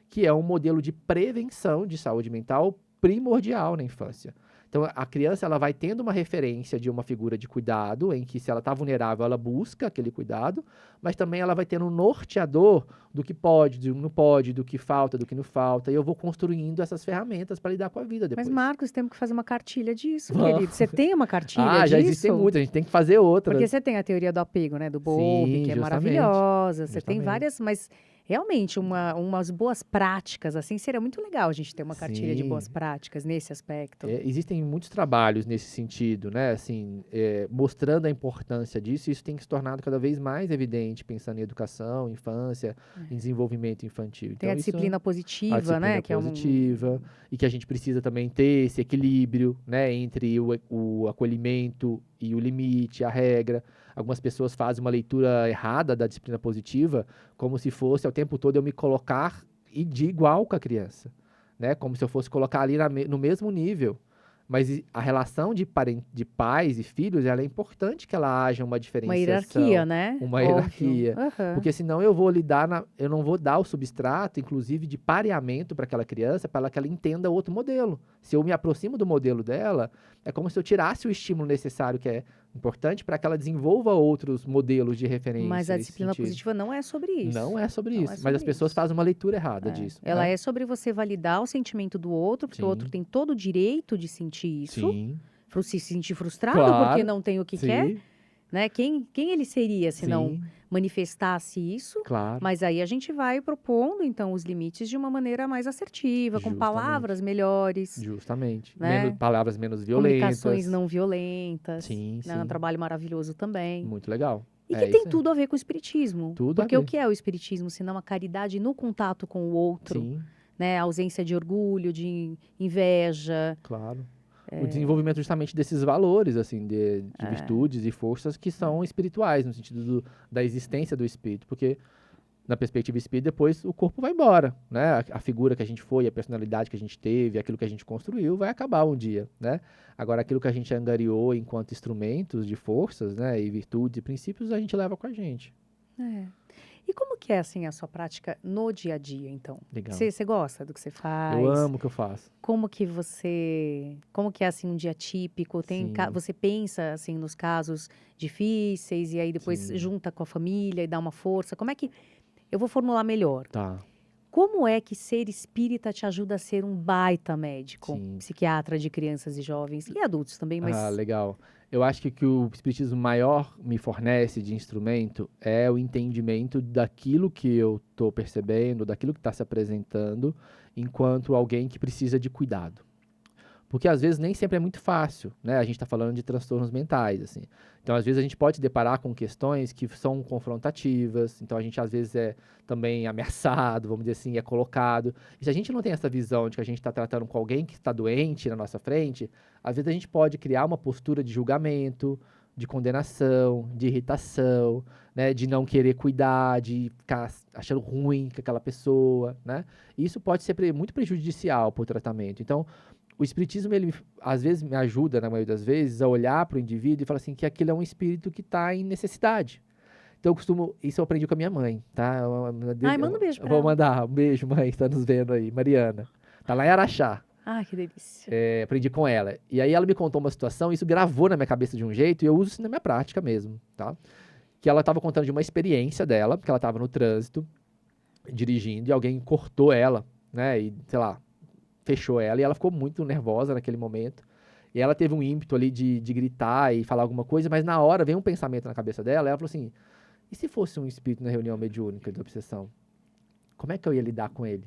[SPEAKER 2] que é um modelo de prevenção de saúde mental primordial na infância. Então, a criança ela vai tendo uma referência de uma figura de cuidado, em que se ela está vulnerável, ela busca aquele cuidado, mas também ela vai tendo um norteador do que pode, do que não pode, do que falta, do que não falta, e eu vou construindo essas ferramentas para lidar com a vida depois.
[SPEAKER 1] Mas, Marcos, temos que fazer uma cartilha disso,
[SPEAKER 2] Vamos.
[SPEAKER 1] querido. Você tem uma cartilha
[SPEAKER 2] Já
[SPEAKER 1] disso?
[SPEAKER 2] existem muitas, a gente tem que fazer outras.
[SPEAKER 1] Porque você tem a teoria do apego, né? Do Bowlby,
[SPEAKER 2] Sim,
[SPEAKER 1] que é
[SPEAKER 2] justamente,
[SPEAKER 1] maravilhosa. Você tem
[SPEAKER 2] justamente.
[SPEAKER 1] várias, mas realmente umas boas práticas, assim, seria muito legal a gente ter uma cartilha de boas
[SPEAKER 2] Sim.
[SPEAKER 1] práticas nesse aspecto.
[SPEAKER 2] Existem muitos trabalhos nesse sentido, né? Assim, mostrando a importância disso, e isso tem que se tornar cada vez mais evidente, pensando em educação, infância, em desenvolvimento infantil.
[SPEAKER 1] Tem
[SPEAKER 2] Então,
[SPEAKER 1] a disciplina
[SPEAKER 2] a
[SPEAKER 1] positiva,
[SPEAKER 2] disciplina
[SPEAKER 1] né? Que é
[SPEAKER 2] positiva, e que a gente precisa também ter esse equilíbrio, né? Entre o acolhimento e o limite, a regra. Algumas pessoas fazem uma leitura errada da disciplina positiva, como se fosse ao tempo todo eu me colocar de igual com a criança, né? Como se eu fosse colocar ali no mesmo nível. Mas a relação de pais e filhos, ela é importante que ela haja uma
[SPEAKER 1] uma
[SPEAKER 2] diferenciação,
[SPEAKER 1] hierarquia, né?
[SPEAKER 2] uma
[SPEAKER 1] Óbvio.
[SPEAKER 2] hierarquia.
[SPEAKER 1] Aham.
[SPEAKER 2] Porque senão eu não vou dar o substrato, inclusive, de pareamento para aquela criança, para que ela entenda outro modelo. Se eu me aproximo do modelo dela, é como se eu tirasse o estímulo necessário que é importante para que ela desenvolva outros modelos de referência.
[SPEAKER 1] Mas a
[SPEAKER 2] nesse
[SPEAKER 1] disciplina
[SPEAKER 2] sentido.
[SPEAKER 1] positiva não é sobre isso.
[SPEAKER 2] Não é sobre
[SPEAKER 1] Não
[SPEAKER 2] isso.
[SPEAKER 1] é
[SPEAKER 2] Mas
[SPEAKER 1] sobre
[SPEAKER 2] as pessoas
[SPEAKER 1] isso.
[SPEAKER 2] fazem uma leitura errada disso.
[SPEAKER 1] Ela
[SPEAKER 2] né?
[SPEAKER 1] é sobre você validar o sentimento do outro, porque o outro
[SPEAKER 2] Sim.
[SPEAKER 1] tem todo o direito de sentir isso.
[SPEAKER 2] Sim.
[SPEAKER 1] Se sentir frustrado porque
[SPEAKER 2] Claro.
[SPEAKER 1] não tem o que quer,
[SPEAKER 2] Sim.
[SPEAKER 1] né? Quem ele seria se não
[SPEAKER 2] Sim.
[SPEAKER 1] manifestasse isso?
[SPEAKER 2] Claro.
[SPEAKER 1] Mas aí a gente vai propondo, então, os limites de uma maneira mais assertiva, com
[SPEAKER 2] Justamente.
[SPEAKER 1] palavras melhores,
[SPEAKER 2] Justamente.
[SPEAKER 1] né?
[SPEAKER 2] Palavras menos
[SPEAKER 1] Comunicações
[SPEAKER 2] violentas.
[SPEAKER 1] não violentas.
[SPEAKER 2] Sim,
[SPEAKER 1] Né? Um
[SPEAKER 2] sim.
[SPEAKER 1] trabalho maravilhoso também.
[SPEAKER 2] Muito legal.
[SPEAKER 1] E
[SPEAKER 2] É
[SPEAKER 1] que tem
[SPEAKER 2] isso aí.
[SPEAKER 1] tudo a ver com o espiritismo.
[SPEAKER 2] Tudo a
[SPEAKER 1] Porque o
[SPEAKER 2] ver.
[SPEAKER 1] que é o espiritismo, senão a caridade no contato com o outro,
[SPEAKER 2] Sim,
[SPEAKER 1] né? A ausência de orgulho, de inveja.
[SPEAKER 2] claro. O desenvolvimento justamente desses valores, assim, de
[SPEAKER 1] É.
[SPEAKER 2] virtudes e forças que são espirituais, no sentido da existência do espírito. Porque, na perspectiva espírita, depois o corpo vai embora, né? A figura que a gente foi, a personalidade que a gente teve, aquilo que a gente construiu, vai acabar um dia, né? Agora, aquilo que a gente angariou enquanto instrumentos de forças, né? E virtudes e princípios, a gente leva com a gente.
[SPEAKER 1] É. E como que é, assim, a sua prática no dia a dia, então?
[SPEAKER 2] Legal.
[SPEAKER 1] Você gosta do que você faz?
[SPEAKER 2] Eu amo o que eu faço.
[SPEAKER 1] Como que é, assim, um dia típico?
[SPEAKER 2] Sim.
[SPEAKER 1] Você pensa, assim, nos casos difíceis e aí depois
[SPEAKER 2] Sim.
[SPEAKER 1] junta com a família e dá uma força? Como é que... Eu vou formular melhor.
[SPEAKER 2] Tá.
[SPEAKER 1] Como é que ser espírita te ajuda a ser um baita médico,
[SPEAKER 2] Sim.
[SPEAKER 1] psiquiatra de crianças e jovens e adultos também, mas
[SPEAKER 2] Legal. Eu acho que o que o espiritismo maior me fornece de instrumento é o entendimento daquilo que eu estou percebendo, daquilo que está se apresentando, enquanto alguém que precisa de cuidado. Porque às vezes nem sempre é muito fácil, né? A gente está falando de transtornos mentais, assim. Então, às vezes a gente pode se deparar com questões que são confrontativas. Então, a gente às vezes é também ameaçado, vamos dizer assim, é colocado. E se a gente não tem essa visão de que a gente está tratando com alguém que está doente na nossa frente, às vezes a gente pode criar uma postura de julgamento, de condenação, de irritação, né? De não querer cuidar, de ficar achando ruim com aquela pessoa, né? E isso pode ser muito prejudicial para o tratamento. Então, o espiritismo, ele às vezes me ajuda, na maioria das vezes, a olhar para o indivíduo e falar assim, que aquilo é um espírito que está em necessidade. Então, isso eu aprendi com a minha mãe, tá?
[SPEAKER 1] manda um beijo pra
[SPEAKER 2] Vou
[SPEAKER 1] ela.
[SPEAKER 2] mandar um beijo, mãe, está nos vendo aí, Mariana. Tá lá em Araxá.
[SPEAKER 1] Ah, que delícia.
[SPEAKER 2] Aprendi com ela. E aí ela me contou uma situação, isso gravou na minha cabeça de um jeito, e eu uso isso na minha prática mesmo, tá? Que ela estava contando de uma experiência dela, porque ela estava no trânsito, dirigindo, e alguém cortou ela, né? E, sei lá, fechou ela, e ela ficou muito nervosa naquele momento. E ela teve um ímpeto ali de gritar e falar alguma coisa, mas na hora veio um pensamento na cabeça dela, e ela falou assim, e se fosse um espírito na reunião mediúnica de obsessão? Como é que eu ia lidar com ele?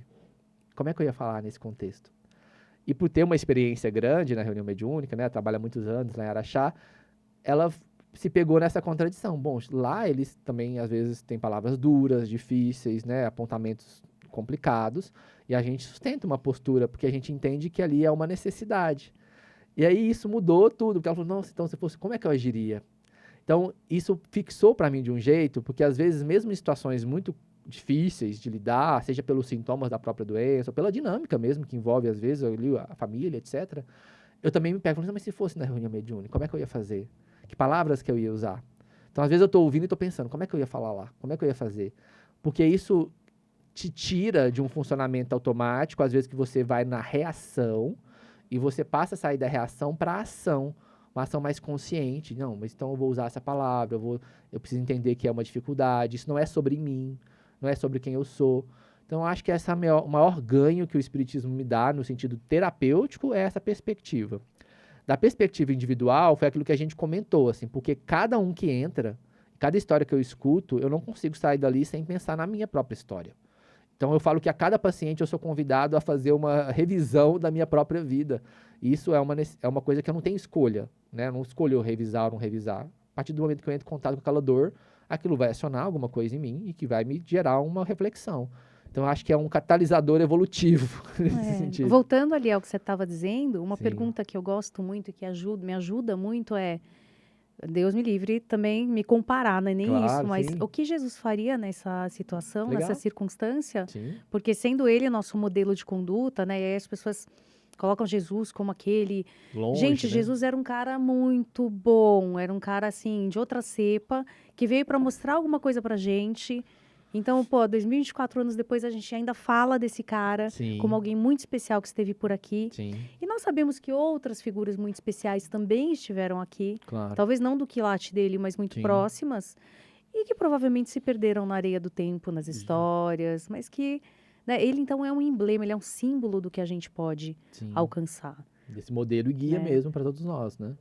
[SPEAKER 2] Como é que eu ia falar nesse contexto? E por ter uma experiência grande na reunião mediúnica, né, trabalha há muitos anos lá em Araxá, ela se pegou nessa contradição. Bom, lá eles também, às vezes, têm palavras duras, difíceis, né, apontamentos complicados, e a gente sustenta uma postura, porque a gente entende que ali é uma necessidade. E aí isso mudou tudo, porque ela falou, nossa, então se fosse, como é que eu agiria? Então, isso fixou para mim de um jeito, porque às vezes, mesmo em situações muito difíceis de lidar, seja pelos sintomas da própria doença, ou pela dinâmica mesmo, que envolve, às vezes, ali, a família, etc., eu também me pego, mas se fosse na reunião mediúnica, como é que eu ia fazer? Que palavras que eu ia usar? Então, às vezes, eu estou ouvindo e estou pensando, como é que eu ia falar lá? Como é que eu ia fazer? Porque isso te tira de um funcionamento automático, às vezes que você vai na reação, e você passa a sair da reação para a ação, uma ação mais consciente. Não, mas então eu vou usar essa palavra, eu preciso entender que é uma dificuldade, isso não é sobre mim, não é sobre quem eu sou. Então, eu acho que esse é o maior ganho que o Espiritismo me dá, no sentido terapêutico, é essa perspectiva. Da perspectiva individual, foi aquilo que a gente comentou, assim, porque cada um que entra, cada história que eu escuto, eu não consigo sair dali sem pensar na minha própria história. Então, eu falo que a cada paciente eu sou convidado a fazer uma revisão da minha própria vida. E isso é uma coisa que eu não tenho escolha, né? Eu não escolho revisar ou não revisar. A partir do momento que eu entro em contato com aquela dor, aquilo vai acionar alguma coisa em mim e que vai me gerar uma reflexão. Então, eu acho que é um catalisador evolutivo nesse sentido.
[SPEAKER 1] Voltando ali ao que você estava dizendo, uma
[SPEAKER 2] Sim.
[SPEAKER 1] pergunta que eu gosto muito e que me ajuda muito é, Deus me livre também me comparar, não é nem
[SPEAKER 2] Claro,
[SPEAKER 1] isso, mas
[SPEAKER 2] sim.
[SPEAKER 1] o que Jesus faria nessa situação,
[SPEAKER 2] Legal.
[SPEAKER 1] nessa circunstância?
[SPEAKER 2] Sim.
[SPEAKER 1] Porque sendo ele nosso modelo de conduta, né? E aí as pessoas colocam Jesus como aquele...
[SPEAKER 2] Longe,
[SPEAKER 1] Gente,
[SPEAKER 2] né?
[SPEAKER 1] Jesus era um cara muito bom, era um cara, assim, de outra cepa, que veio para mostrar alguma coisa pra gente. Então, pô, 2024 anos depois, a gente ainda fala desse cara
[SPEAKER 2] Sim.
[SPEAKER 1] como alguém muito especial que esteve por aqui.
[SPEAKER 2] Sim,
[SPEAKER 1] E nós sabemos que outras figuras muito especiais também estiveram aqui.
[SPEAKER 2] claro.
[SPEAKER 1] Talvez não do quilate dele, mas muito
[SPEAKER 2] Sim.
[SPEAKER 1] próximas. E que provavelmente se perderam na areia do tempo, nas histórias. Mas que, né, ele então é um emblema, ele é um símbolo do que a gente pode
[SPEAKER 2] Sim.
[SPEAKER 1] alcançar.
[SPEAKER 2] Desse modelo e guia
[SPEAKER 1] Né?
[SPEAKER 2] mesmo para todos nós, né?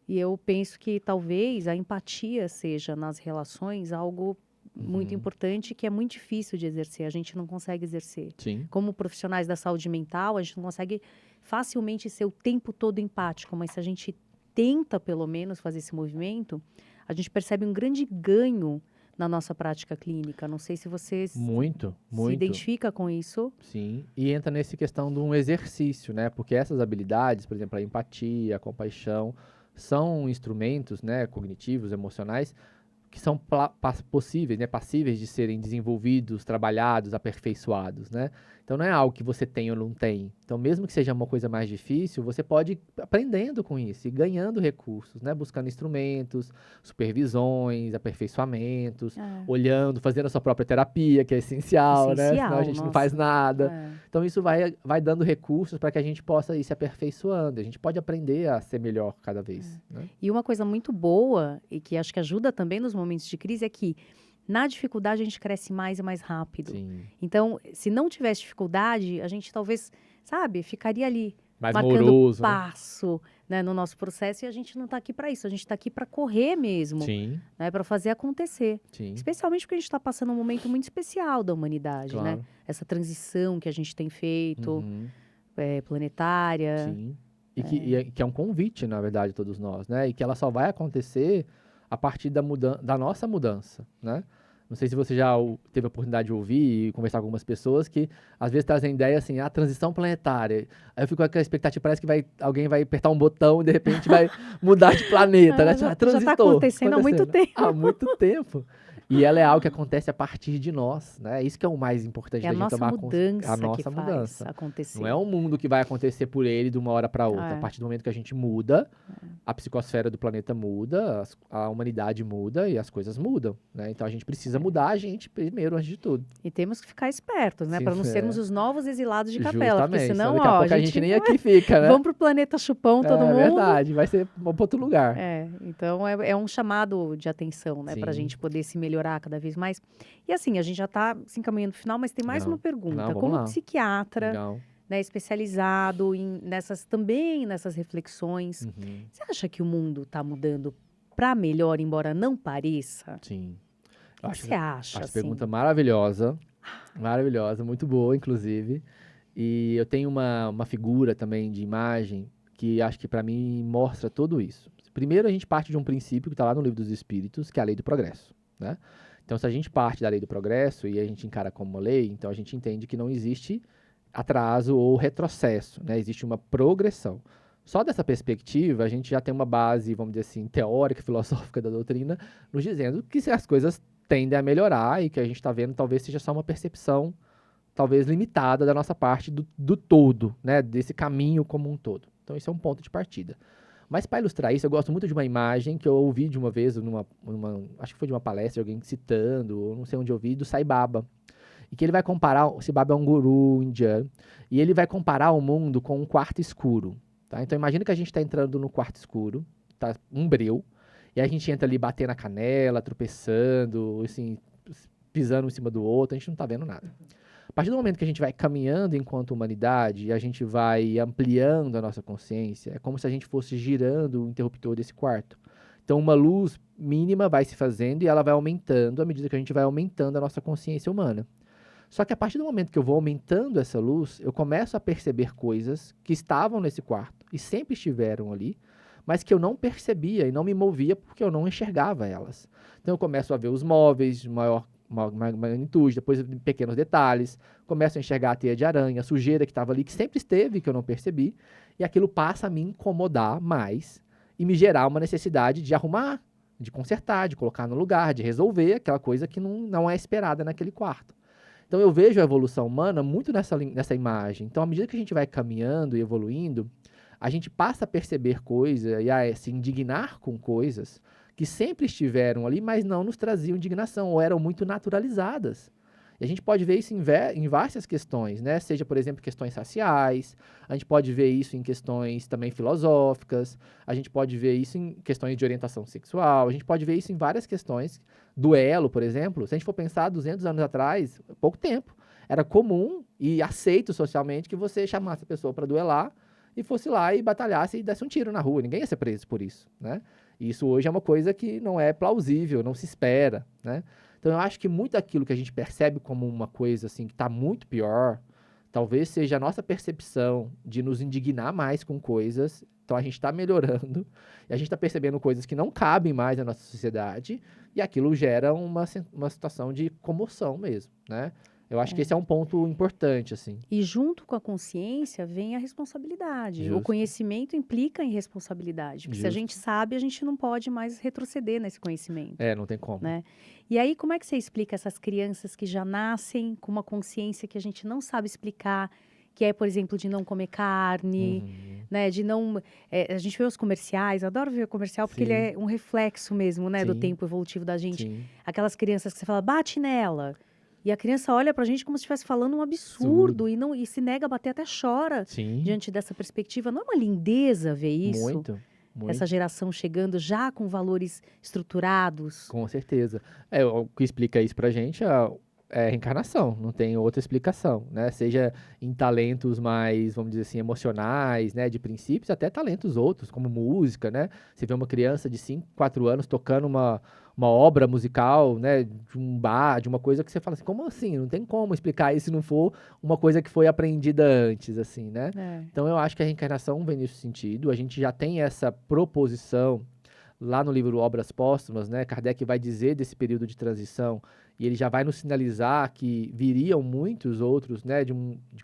[SPEAKER 1] E eu penso que talvez a empatia seja nas relações algo muito importante que é muito difícil de exercer. A gente não consegue exercer.
[SPEAKER 2] Sim.
[SPEAKER 1] Como profissionais da saúde mental, a gente não consegue facilmente ser o tempo todo empático, mas se a gente tenta, pelo menos, fazer esse movimento, a gente percebe um grande ganho na nossa prática clínica. Não sei se você
[SPEAKER 2] Muito,
[SPEAKER 1] se
[SPEAKER 2] muito.
[SPEAKER 1] identifica com isso.
[SPEAKER 2] Sim, e entra nessa questão de um exercício, né? Porque essas habilidades, por exemplo, a empatia, a compaixão, são instrumentos, né, cognitivos, emocionais, que são possíveis, né, passíveis de serem desenvolvidos, trabalhados, aperfeiçoados, né? Então não é algo que você tem ou não tem. Então mesmo que seja uma coisa mais difícil, você pode ir aprendendo com isso e ganhando recursos, né? Buscando instrumentos, supervisões, aperfeiçoamentos, olhando, fazendo a sua própria terapia, que é essencial, né? Senão a gente não faz nada. Então isso vai dando recursos para que a gente possa ir se aperfeiçoando. A gente pode aprender a ser melhor cada vez, né?
[SPEAKER 1] E uma coisa muito boa, e que acho que ajuda também nos momentos de crise, é que na dificuldade a gente cresce mais e mais rápido.
[SPEAKER 2] Sim.
[SPEAKER 1] Então, se não tivesse dificuldade, a gente talvez, sabe, ficaria ali
[SPEAKER 2] Mais
[SPEAKER 1] marcando
[SPEAKER 2] moroso,
[SPEAKER 1] passo, né, no nosso processo, e a gente não está aqui para isso, a gente está aqui para correr mesmo,
[SPEAKER 2] Sim,
[SPEAKER 1] né, para fazer acontecer.
[SPEAKER 2] sim,
[SPEAKER 1] Especialmente porque a gente está passando um momento muito especial da humanidade, né?
[SPEAKER 2] claro.
[SPEAKER 1] Essa transição que a gente tem feito,
[SPEAKER 2] Uhum,
[SPEAKER 1] planetária.
[SPEAKER 2] sim. E que é um convite, na verdade, a todos nós, né? E que ela só vai acontecer a partir da nossa mudança, né? Não sei se você já teve a oportunidade de ouvir e conversar com algumas pessoas que, às vezes, trazem ideia assim, a transição planetária. Aí eu fico com aquela expectativa, parece que alguém vai apertar um botão e, de repente, vai mudar de planeta, né?
[SPEAKER 1] Já
[SPEAKER 2] Transitou.
[SPEAKER 1] está acontecendo há muito tempo.
[SPEAKER 2] Há muito tempo. E ela é algo que acontece a partir de nós, né? Isso que é o mais importante
[SPEAKER 1] É
[SPEAKER 2] da
[SPEAKER 1] a
[SPEAKER 2] gente
[SPEAKER 1] nossa
[SPEAKER 2] tomar
[SPEAKER 1] mudança
[SPEAKER 2] a nossa
[SPEAKER 1] que
[SPEAKER 2] mudança.
[SPEAKER 1] faz acontecer.
[SPEAKER 2] Não é um mundo que vai acontecer por ele de uma hora para outra.
[SPEAKER 1] É.
[SPEAKER 2] A partir do momento que a gente muda, a psicosfera do planeta muda, a humanidade muda e as coisas mudam, né? Então a gente precisa mudar a gente primeiro, antes de tudo.
[SPEAKER 1] E temos que ficar espertos, né?
[SPEAKER 2] Sim,
[SPEAKER 1] Para não sermos os novos exilados de capela. Porque
[SPEAKER 2] Justamente.
[SPEAKER 1] senão,
[SPEAKER 2] Daqui a
[SPEAKER 1] ó,
[SPEAKER 2] pouco a gente nem aqui fica, né?
[SPEAKER 1] vamos pro planeta chupão todo mundo.
[SPEAKER 2] É verdade, vai ser para outro lugar.
[SPEAKER 1] Então é um chamado de atenção, né? Para a
[SPEAKER 2] Sim.
[SPEAKER 1] gente poder se melhorar cada vez mais. E assim, a gente já está se encaminhando no final, mas tem mais
[SPEAKER 2] Não.
[SPEAKER 1] uma pergunta.
[SPEAKER 2] Não, vamos
[SPEAKER 1] Como
[SPEAKER 2] lá.
[SPEAKER 1] psiquiatra,
[SPEAKER 2] Legal.
[SPEAKER 1] né, especializado também nessas reflexões,
[SPEAKER 2] Uhum.
[SPEAKER 1] você acha que o mundo está mudando para melhor, embora não pareça?
[SPEAKER 2] Sim.
[SPEAKER 1] O que você acha?
[SPEAKER 2] Acho
[SPEAKER 1] Assim?
[SPEAKER 2] pergunta maravilhosa. Maravilhosa, muito boa, inclusive. E eu tenho uma figura também de imagem que acho que para mim mostra tudo isso. Primeiro, a gente parte de um princípio que está lá no Livro dos Espíritos, que é a lei do progresso, né? Então, se a gente parte da lei do progresso e a gente encara como uma lei, então a gente entende que não existe atraso ou retrocesso, né? Existe uma progressão. Só dessa perspectiva, a gente já tem uma base, vamos dizer assim, teórica, filosófica da doutrina, nos dizendo que as coisas tendem a melhorar e que a gente está vendo talvez seja só uma percepção, talvez limitada da nossa parte do todo, né? Desse caminho como um todo. Então, esse é um ponto de partida. Mas para ilustrar isso, eu gosto muito de uma imagem que eu ouvi de uma vez, acho que foi de uma palestra, alguém citando, ou não sei onde eu ouvi, do Sai Baba. E que ele vai comparar, o Sai Baba é um guru indiano, e ele vai comparar o mundo com um quarto escuro. Tá? Então imagina que a gente está entrando no quarto escuro, tá um breu, e a gente entra ali batendo a canela, tropeçando, assim, pisando em cima do outro, a gente não está vendo nada. A partir do momento que a gente vai caminhando enquanto humanidade, e a gente vai ampliando a nossa consciência, é como se a gente fosse girando o interruptor desse quarto. Então uma luz mínima vai se fazendo e ela vai aumentando à medida que a gente vai aumentando a nossa consciência humana. Só que a partir do momento que eu vou aumentando essa luz, eu começo a perceber coisas que estavam nesse quarto e sempre estiveram ali, mas que eu não percebia e não me movia porque eu não enxergava elas. Então eu começo a ver os móveis de maior magnitude, depois pequenos detalhes, começo a enxergar a teia de aranha, a sujeira que estava ali, que sempre esteve, que eu não percebi, e aquilo passa a me incomodar mais e me gerar uma necessidade de arrumar, de consertar, de colocar no lugar, de resolver aquela coisa que não é esperada naquele quarto. Então eu vejo a evolução humana muito nessa imagem. Então, à medida que a gente vai caminhando e evoluindo, a gente passa a perceber coisas e a se indignar com coisas que sempre estiveram ali, mas não nos traziam indignação, ou eram muito naturalizadas. E a gente pode ver isso em várias questões, né? Seja, por exemplo, questões raciais, a gente pode ver isso em questões também filosóficas, a gente pode ver isso em questões de orientação sexual, a gente pode ver isso em várias questões. Duelo, por exemplo, se a gente for pensar 200 anos atrás, pouco tempo, era comum e aceito socialmente que você chamasse a pessoa para duelar e fosse lá e batalhasse e desse um tiro na rua. Ninguém ia ser preso por isso, né? E isso hoje é uma coisa que não é plausível, não se espera, né? Então, eu acho que muito daquilo que a gente percebe como uma coisa assim que está muito pior, talvez seja a nossa percepção de nos indignar mais com coisas. Então, a gente está melhorando e a gente está percebendo coisas que não cabem mais na nossa sociedade e aquilo gera uma situação de comoção mesmo, né? Eu acho que esse é um ponto importante, assim.
[SPEAKER 1] E junto com a consciência vem a responsabilidade. O
[SPEAKER 2] Justo,
[SPEAKER 1] conhecimento implica em responsabilidade. Porque se a
[SPEAKER 2] justo.
[SPEAKER 1] gente sabe, a gente não pode mais retroceder nesse conhecimento,
[SPEAKER 2] É, não tem como.
[SPEAKER 1] né? E aí, como é que você explica essas crianças que já nascem com uma consciência que a gente não sabe explicar, que é, por exemplo, de não comer carne,
[SPEAKER 2] Uhum.
[SPEAKER 1] né? De não. A gente vê os comerciais, eu adoro ver o comercial porque ele
[SPEAKER 2] Sim,
[SPEAKER 1] é um reflexo mesmo, né, do
[SPEAKER 2] sim,
[SPEAKER 1] tempo evolutivo da gente.
[SPEAKER 2] sim.
[SPEAKER 1] Aquelas crianças que você fala, bate nela. E a criança olha pra gente como se estivesse falando um
[SPEAKER 2] Absurdo.
[SPEAKER 1] absurdo e se nega a bater, até chora
[SPEAKER 2] Sim,
[SPEAKER 1] diante dessa perspectiva. Não é uma lindeza ver isso?
[SPEAKER 2] muito,
[SPEAKER 1] Essa
[SPEAKER 2] muito.
[SPEAKER 1] geração chegando já com valores estruturados.
[SPEAKER 2] Com certeza. O que explica isso pra gente é a reencarnação, não tem outra explicação, né? Seja em talentos mais, vamos dizer assim, emocionais, né? De princípios, até talentos outros, como música, né? Você vê uma criança de 5, 4 anos tocando uma obra musical, né? De um bar, de uma coisa que você fala assim, como assim? Não tem como explicar isso se não for uma coisa que foi aprendida antes, assim, né?
[SPEAKER 1] É.
[SPEAKER 2] Então eu acho que a reencarnação vem nesse sentido, a gente já tem essa proposição lá no livro Obras Póstumas, né, Kardec vai dizer desse período de transição e ele já vai nos sinalizar que viriam muitos outros, né,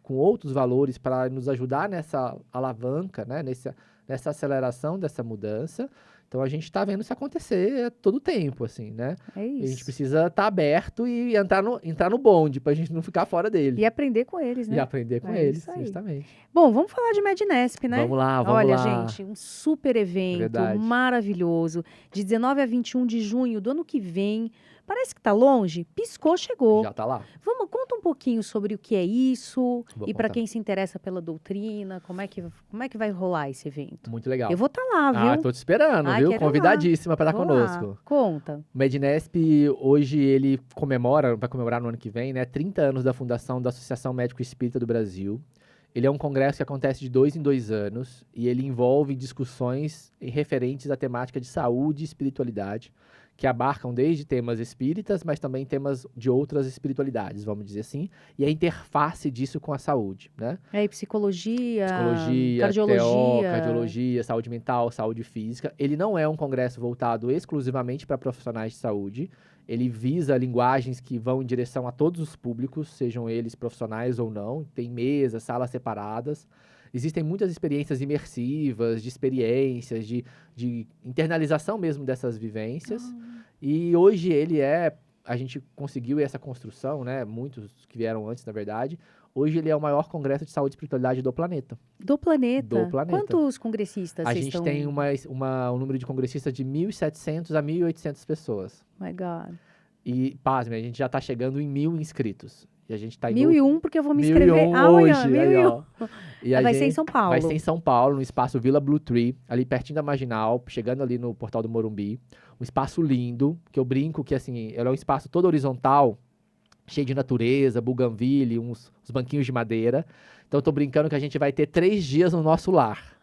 [SPEAKER 2] com outros valores para nos ajudar nessa alavanca, né, nessa aceleração dessa mudança. Então a gente está vendo isso acontecer a todo tempo, assim, né?
[SPEAKER 1] É
[SPEAKER 2] E a gente
[SPEAKER 1] isso.
[SPEAKER 2] precisa estar aberto e entrar no bonde para a gente não ficar fora dele.
[SPEAKER 1] E aprender com eles,
[SPEAKER 2] E
[SPEAKER 1] né?
[SPEAKER 2] aprender com
[SPEAKER 1] É
[SPEAKER 2] eles,
[SPEAKER 1] isso aí.
[SPEAKER 2] justamente.
[SPEAKER 1] Bom, vamos falar de Mednesp, né?
[SPEAKER 2] Vamos lá,
[SPEAKER 1] Olha,
[SPEAKER 2] lá.
[SPEAKER 1] gente, um super evento,
[SPEAKER 2] Verdade.
[SPEAKER 1] maravilhoso. De 19 a 21 de junho do ano que vem. Parece que tá longe? Piscou, chegou.
[SPEAKER 2] Já tá lá.
[SPEAKER 1] Conta um pouquinho sobre o que é isso
[SPEAKER 2] Vou
[SPEAKER 1] e para
[SPEAKER 2] contar.
[SPEAKER 1] quem se interessa pela doutrina, como é que vai rolar esse evento?
[SPEAKER 2] Muito legal.
[SPEAKER 1] Eu vou estar lá, viu?
[SPEAKER 2] Ah, tô te esperando,
[SPEAKER 1] Ai,
[SPEAKER 2] viu?
[SPEAKER 1] quero ir lá.
[SPEAKER 2] Convidadíssima para estar
[SPEAKER 1] Vou lá.
[SPEAKER 2] conosco.
[SPEAKER 1] Conta.
[SPEAKER 2] O Mednesp, hoje, ele vai comemorar no ano que vem, né? 30 anos da fundação da Associação Médico Espírita do Brasil. Ele é um congresso que acontece de 2 em 2 anos e ele envolve discussões referentes à temática de saúde e espiritualidade, que abarcam desde temas espíritas, mas também temas de outras espiritualidades, vamos dizer assim, e a interface disso com a saúde, né?
[SPEAKER 1] Aí, psicologia,
[SPEAKER 2] Psicologia,
[SPEAKER 1] cardiologia.
[SPEAKER 2] cardiologia, saúde mental, saúde física. Ele não é um congresso voltado exclusivamente para profissionais de saúde. Ele visa linguagens que vão em direção a todos os públicos, sejam eles profissionais ou não. Tem mesas, salas separadas. existem muitas experiências imersivas, de experiências, de internalização mesmo dessas vivências. E hoje a gente conseguiu essa construção, né? Muitos que vieram antes, na verdade. Hoje ele é o maior congresso de saúde e espiritualidade do planeta.
[SPEAKER 1] Do planeta?
[SPEAKER 2] Do planeta.
[SPEAKER 1] Quantos congressistas
[SPEAKER 2] A
[SPEAKER 1] vocês
[SPEAKER 2] gente
[SPEAKER 1] estão...
[SPEAKER 2] tem um número de congressistas de 1.700 a 1.800 pessoas.
[SPEAKER 1] My God.
[SPEAKER 2] E, pasme, a gente já tá chegando em 1.000 inscritos. E a gente tá em
[SPEAKER 1] 1001, porque eu vou me
[SPEAKER 2] 1001
[SPEAKER 1] inscrever.
[SPEAKER 2] hoje.
[SPEAKER 1] Olha,
[SPEAKER 2] Aí,
[SPEAKER 1] 1001.
[SPEAKER 2] ó. E a
[SPEAKER 1] Vai ser em
[SPEAKER 2] gente-
[SPEAKER 1] São Paulo.
[SPEAKER 2] Vai ser em São Paulo, no espaço Vila Blue Tree, ali pertinho da Marginal, chegando ali no Portal do Morumbi. Um espaço lindo, que eu brinco que, assim, ele é um espaço todo horizontal, cheio de natureza, buganvília, uns banquinhos de madeira. Então eu tô brincando que a gente vai ter 3 dias no nosso lar.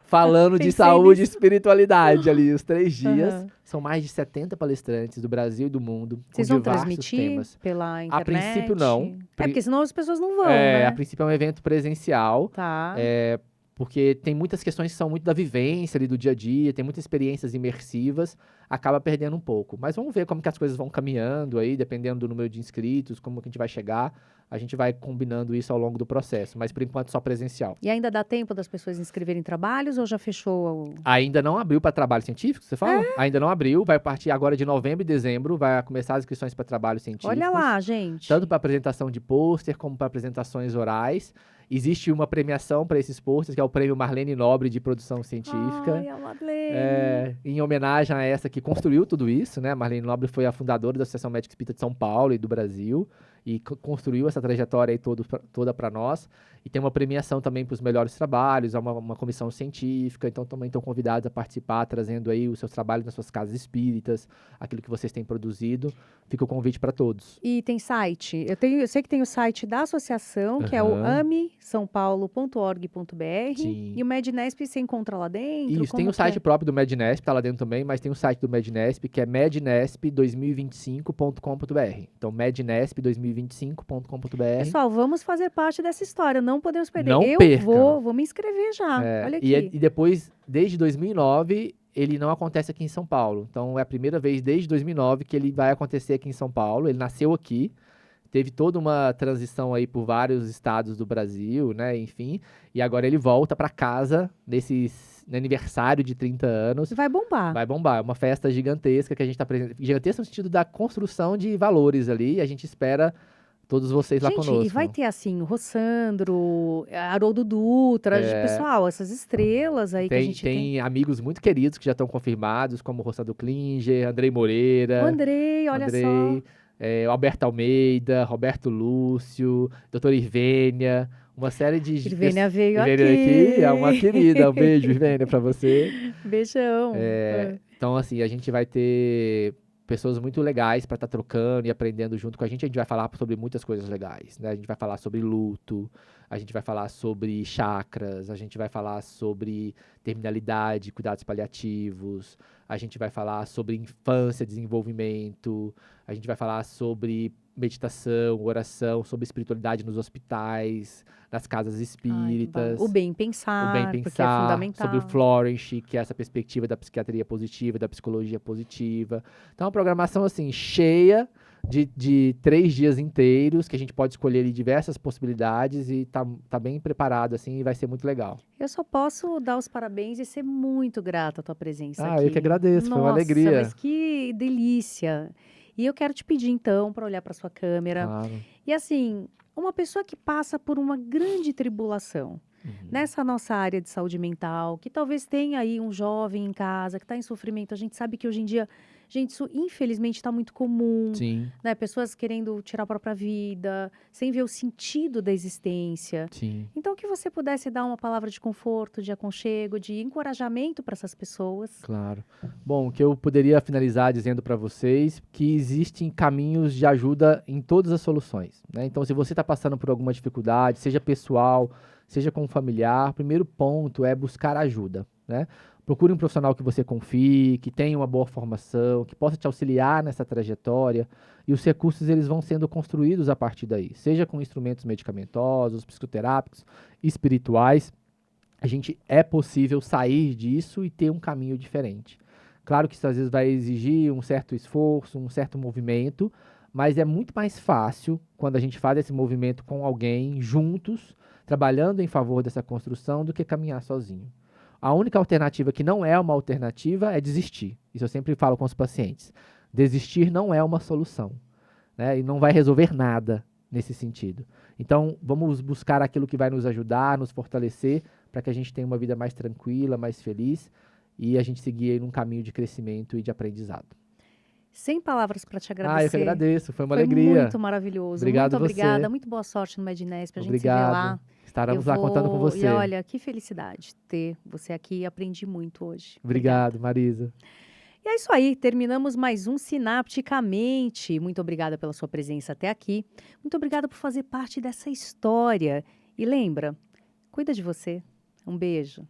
[SPEAKER 2] Falando de
[SPEAKER 1] Pensei
[SPEAKER 2] saúde e
[SPEAKER 1] nisso.
[SPEAKER 2] espiritualidade ali, os 3 dias.
[SPEAKER 1] Aham.
[SPEAKER 2] São mais de 70 palestrantes do Brasil e do mundo,
[SPEAKER 1] Vocês
[SPEAKER 2] com
[SPEAKER 1] vão
[SPEAKER 2] diversos
[SPEAKER 1] transmitir
[SPEAKER 2] temas.
[SPEAKER 1] pela internet?
[SPEAKER 2] princípio, não.
[SPEAKER 1] É, porque senão as pessoas não vão,
[SPEAKER 2] A
[SPEAKER 1] né?
[SPEAKER 2] princípio é um evento presencial,
[SPEAKER 1] Tá.
[SPEAKER 2] porque tem muitas questões que são muito da vivência ali do dia a dia, tem muitas experiências imersivas, acaba perdendo um pouco. Mas vamos ver como que as coisas vão caminhando aí, dependendo do número de inscritos, como que a gente vai chegar. A gente vai combinando isso ao longo do processo, mas por enquanto só presencial.
[SPEAKER 1] E ainda dá tempo das pessoas inscreverem trabalhos ou já fechou?
[SPEAKER 2] Ainda não abriu para trabalho científico, você fala? Ainda não abriu, vai partir agora de novembro e dezembro, vai começar as inscrições para trabalhos científicos.
[SPEAKER 1] Olha lá, gente.
[SPEAKER 2] Tanto para apresentação de pôster como para apresentações orais. Existe uma premiação para esses pôsteres, que é o Prêmio Marlene Nobre de Produção Científica.
[SPEAKER 1] Ai, a Madeleine.
[SPEAKER 2] Em homenagem a essa que construiu tudo isso, né? Marlene Nobre foi a fundadora da Associação Médica Espírita de São Paulo e do Brasil e construiu essa trajetória aí toda para nós. E tem uma premiação também para os melhores trabalhos, há uma comissão científica, então também estão convidados a participar, trazendo aí os seus trabalhos nas suas casas espíritas, aquilo que vocês têm produzido. Fica o convite para todos.
[SPEAKER 1] E tem site? Eu sei que tem o site da associação, que é o
[SPEAKER 2] Aham.
[SPEAKER 1] amesaopaulo.org.br.
[SPEAKER 2] Sim.
[SPEAKER 1] E o Mednesp você encontra lá dentro?
[SPEAKER 2] Isso, tem
[SPEAKER 1] Como
[SPEAKER 2] o
[SPEAKER 1] que
[SPEAKER 2] site
[SPEAKER 1] é?
[SPEAKER 2] próprio do Mednesp, tá lá dentro também, mas tem o site do Mednesp, que é mednesp2025.com.br. Então, mednesp2025.com.br.
[SPEAKER 1] Pessoal, vamos fazer parte dessa história, não podemos perder.
[SPEAKER 2] Não
[SPEAKER 1] Eu
[SPEAKER 2] perca.
[SPEAKER 1] vou me inscrever já. Olha aqui.
[SPEAKER 2] E depois, desde 2009, ele não acontece aqui em São Paulo. Então, é a primeira vez desde 2009 que ele vai acontecer aqui em São Paulo. Ele nasceu aqui, teve toda uma transição aí por vários estados do Brasil, né, enfim. E agora ele volta para casa no aniversário de 30 anos.
[SPEAKER 1] Vai bombar.
[SPEAKER 2] Vai bombar, é uma festa gigantesca que a gente está apresentando. Gigantesca no sentido da construção de valores ali, e a gente espera todos vocês lá
[SPEAKER 1] Gente,
[SPEAKER 2] conosco.
[SPEAKER 1] e vai ter assim, o Rossandro, Haroldo Dutra, pessoal, essas estrelas aí que a gente tem.
[SPEAKER 2] Tem amigos muito queridos que já estão confirmados, como Rossandro Klinger, Andrei Moreira.
[SPEAKER 1] O Andrei, olha só.
[SPEAKER 2] O Alberto Almeida, Roberto Lúcio, doutora Irvênia, uma série de...
[SPEAKER 1] Irvênia veio
[SPEAKER 2] Irvênia
[SPEAKER 1] aqui.
[SPEAKER 2] é uma querida. Um beijo, Irvênia, pra você.
[SPEAKER 1] Beijão.
[SPEAKER 2] Então, assim, a gente vai ter pessoas muito legais para estar trocando e aprendendo junto com a gente. A gente vai falar sobre muitas coisas legais, né? A gente vai falar sobre luto, a gente vai falar sobre chakras, a gente vai falar sobre terminalidade, cuidados paliativos, a gente vai falar sobre infância, desenvolvimento, a gente vai falar sobre meditação, oração, sobre espiritualidade nos hospitais, nas casas espíritas.
[SPEAKER 1] O bem pensar,
[SPEAKER 2] O bem
[SPEAKER 1] porque é
[SPEAKER 2] pensar,
[SPEAKER 1] fundamental.
[SPEAKER 2] sobre o Flourish, que é essa perspectiva da psiquiatria positiva, da psicologia positiva. Então, é uma programação, assim, cheia de 3 dias inteiros, que a gente pode escolher ali diversas possibilidades e tá bem preparado, assim, e vai ser muito legal.
[SPEAKER 1] Eu só posso dar os parabéns e ser muito grata à tua presença aqui.
[SPEAKER 2] Eu que agradeço, foi uma
[SPEAKER 1] Nossa,
[SPEAKER 2] alegria.
[SPEAKER 1] mas que delícia. E eu quero te pedir, então, para olhar para sua câmera.
[SPEAKER 2] Claro.
[SPEAKER 1] E assim, uma pessoa que passa por uma grande tribulação, nessa nossa área de saúde mental, que talvez tenha aí um jovem em casa que está em sofrimento. A gente sabe que hoje em dia, gente, isso infelizmente está muito comum,
[SPEAKER 2] Sim,
[SPEAKER 1] né? Pessoas querendo tirar a própria vida, sem ver o sentido da existência.
[SPEAKER 2] sim.
[SPEAKER 1] Então, que você pudesse dar uma palavra de conforto, de aconchego, de encorajamento para essas pessoas.
[SPEAKER 2] Claro. Bom, o que eu poderia finalizar dizendo para vocês que existem caminhos de ajuda em todas as soluções, né? Então, se você está passando por alguma dificuldade, seja pessoal, seja com um familiar, o primeiro ponto é buscar ajuda, né? Procure um profissional que você confie, que tenha uma boa formação, que possa te auxiliar nessa trajetória, e os recursos eles vão sendo construídos a partir daí, seja com instrumentos medicamentosos, psicoterápicos, espirituais. A gente é possível sair disso e ter um caminho diferente. Claro que isso às vezes vai exigir um certo esforço, um certo movimento, mas é muito mais fácil quando a gente faz esse movimento com alguém juntos, trabalhando em favor dessa construção do que caminhar sozinho. A única alternativa que não é uma alternativa é desistir. Isso eu sempre falo com os pacientes. Desistir não é uma solução, né? E não vai resolver nada nesse sentido. Então, vamos buscar aquilo que vai nos ajudar, nos fortalecer, para que a gente tenha uma vida mais tranquila, mais feliz, e a gente seguir aí num caminho de crescimento e de aprendizado.
[SPEAKER 1] Sem palavras para te
[SPEAKER 2] Eu que
[SPEAKER 1] agradecer.
[SPEAKER 2] agradeço, foi uma
[SPEAKER 1] Foi
[SPEAKER 2] alegria.
[SPEAKER 1] muito maravilhoso.
[SPEAKER 2] Obrigado
[SPEAKER 1] Muito obrigada.
[SPEAKER 2] você.
[SPEAKER 1] Muito boa sorte no Mednesp. A gente se vê
[SPEAKER 2] Obrigado.
[SPEAKER 1] lá.
[SPEAKER 2] Estaremos lá contando com
[SPEAKER 1] E
[SPEAKER 2] você.
[SPEAKER 1] olha, que felicidade ter você aqui. Aprendi muito hoje.
[SPEAKER 2] Obrigado, Marisa.
[SPEAKER 1] E é isso aí, terminamos mais um Sinapticamente. Muito obrigada pela sua presença até aqui. Muito obrigada por fazer parte dessa história. E lembra, cuida de você. Um beijo.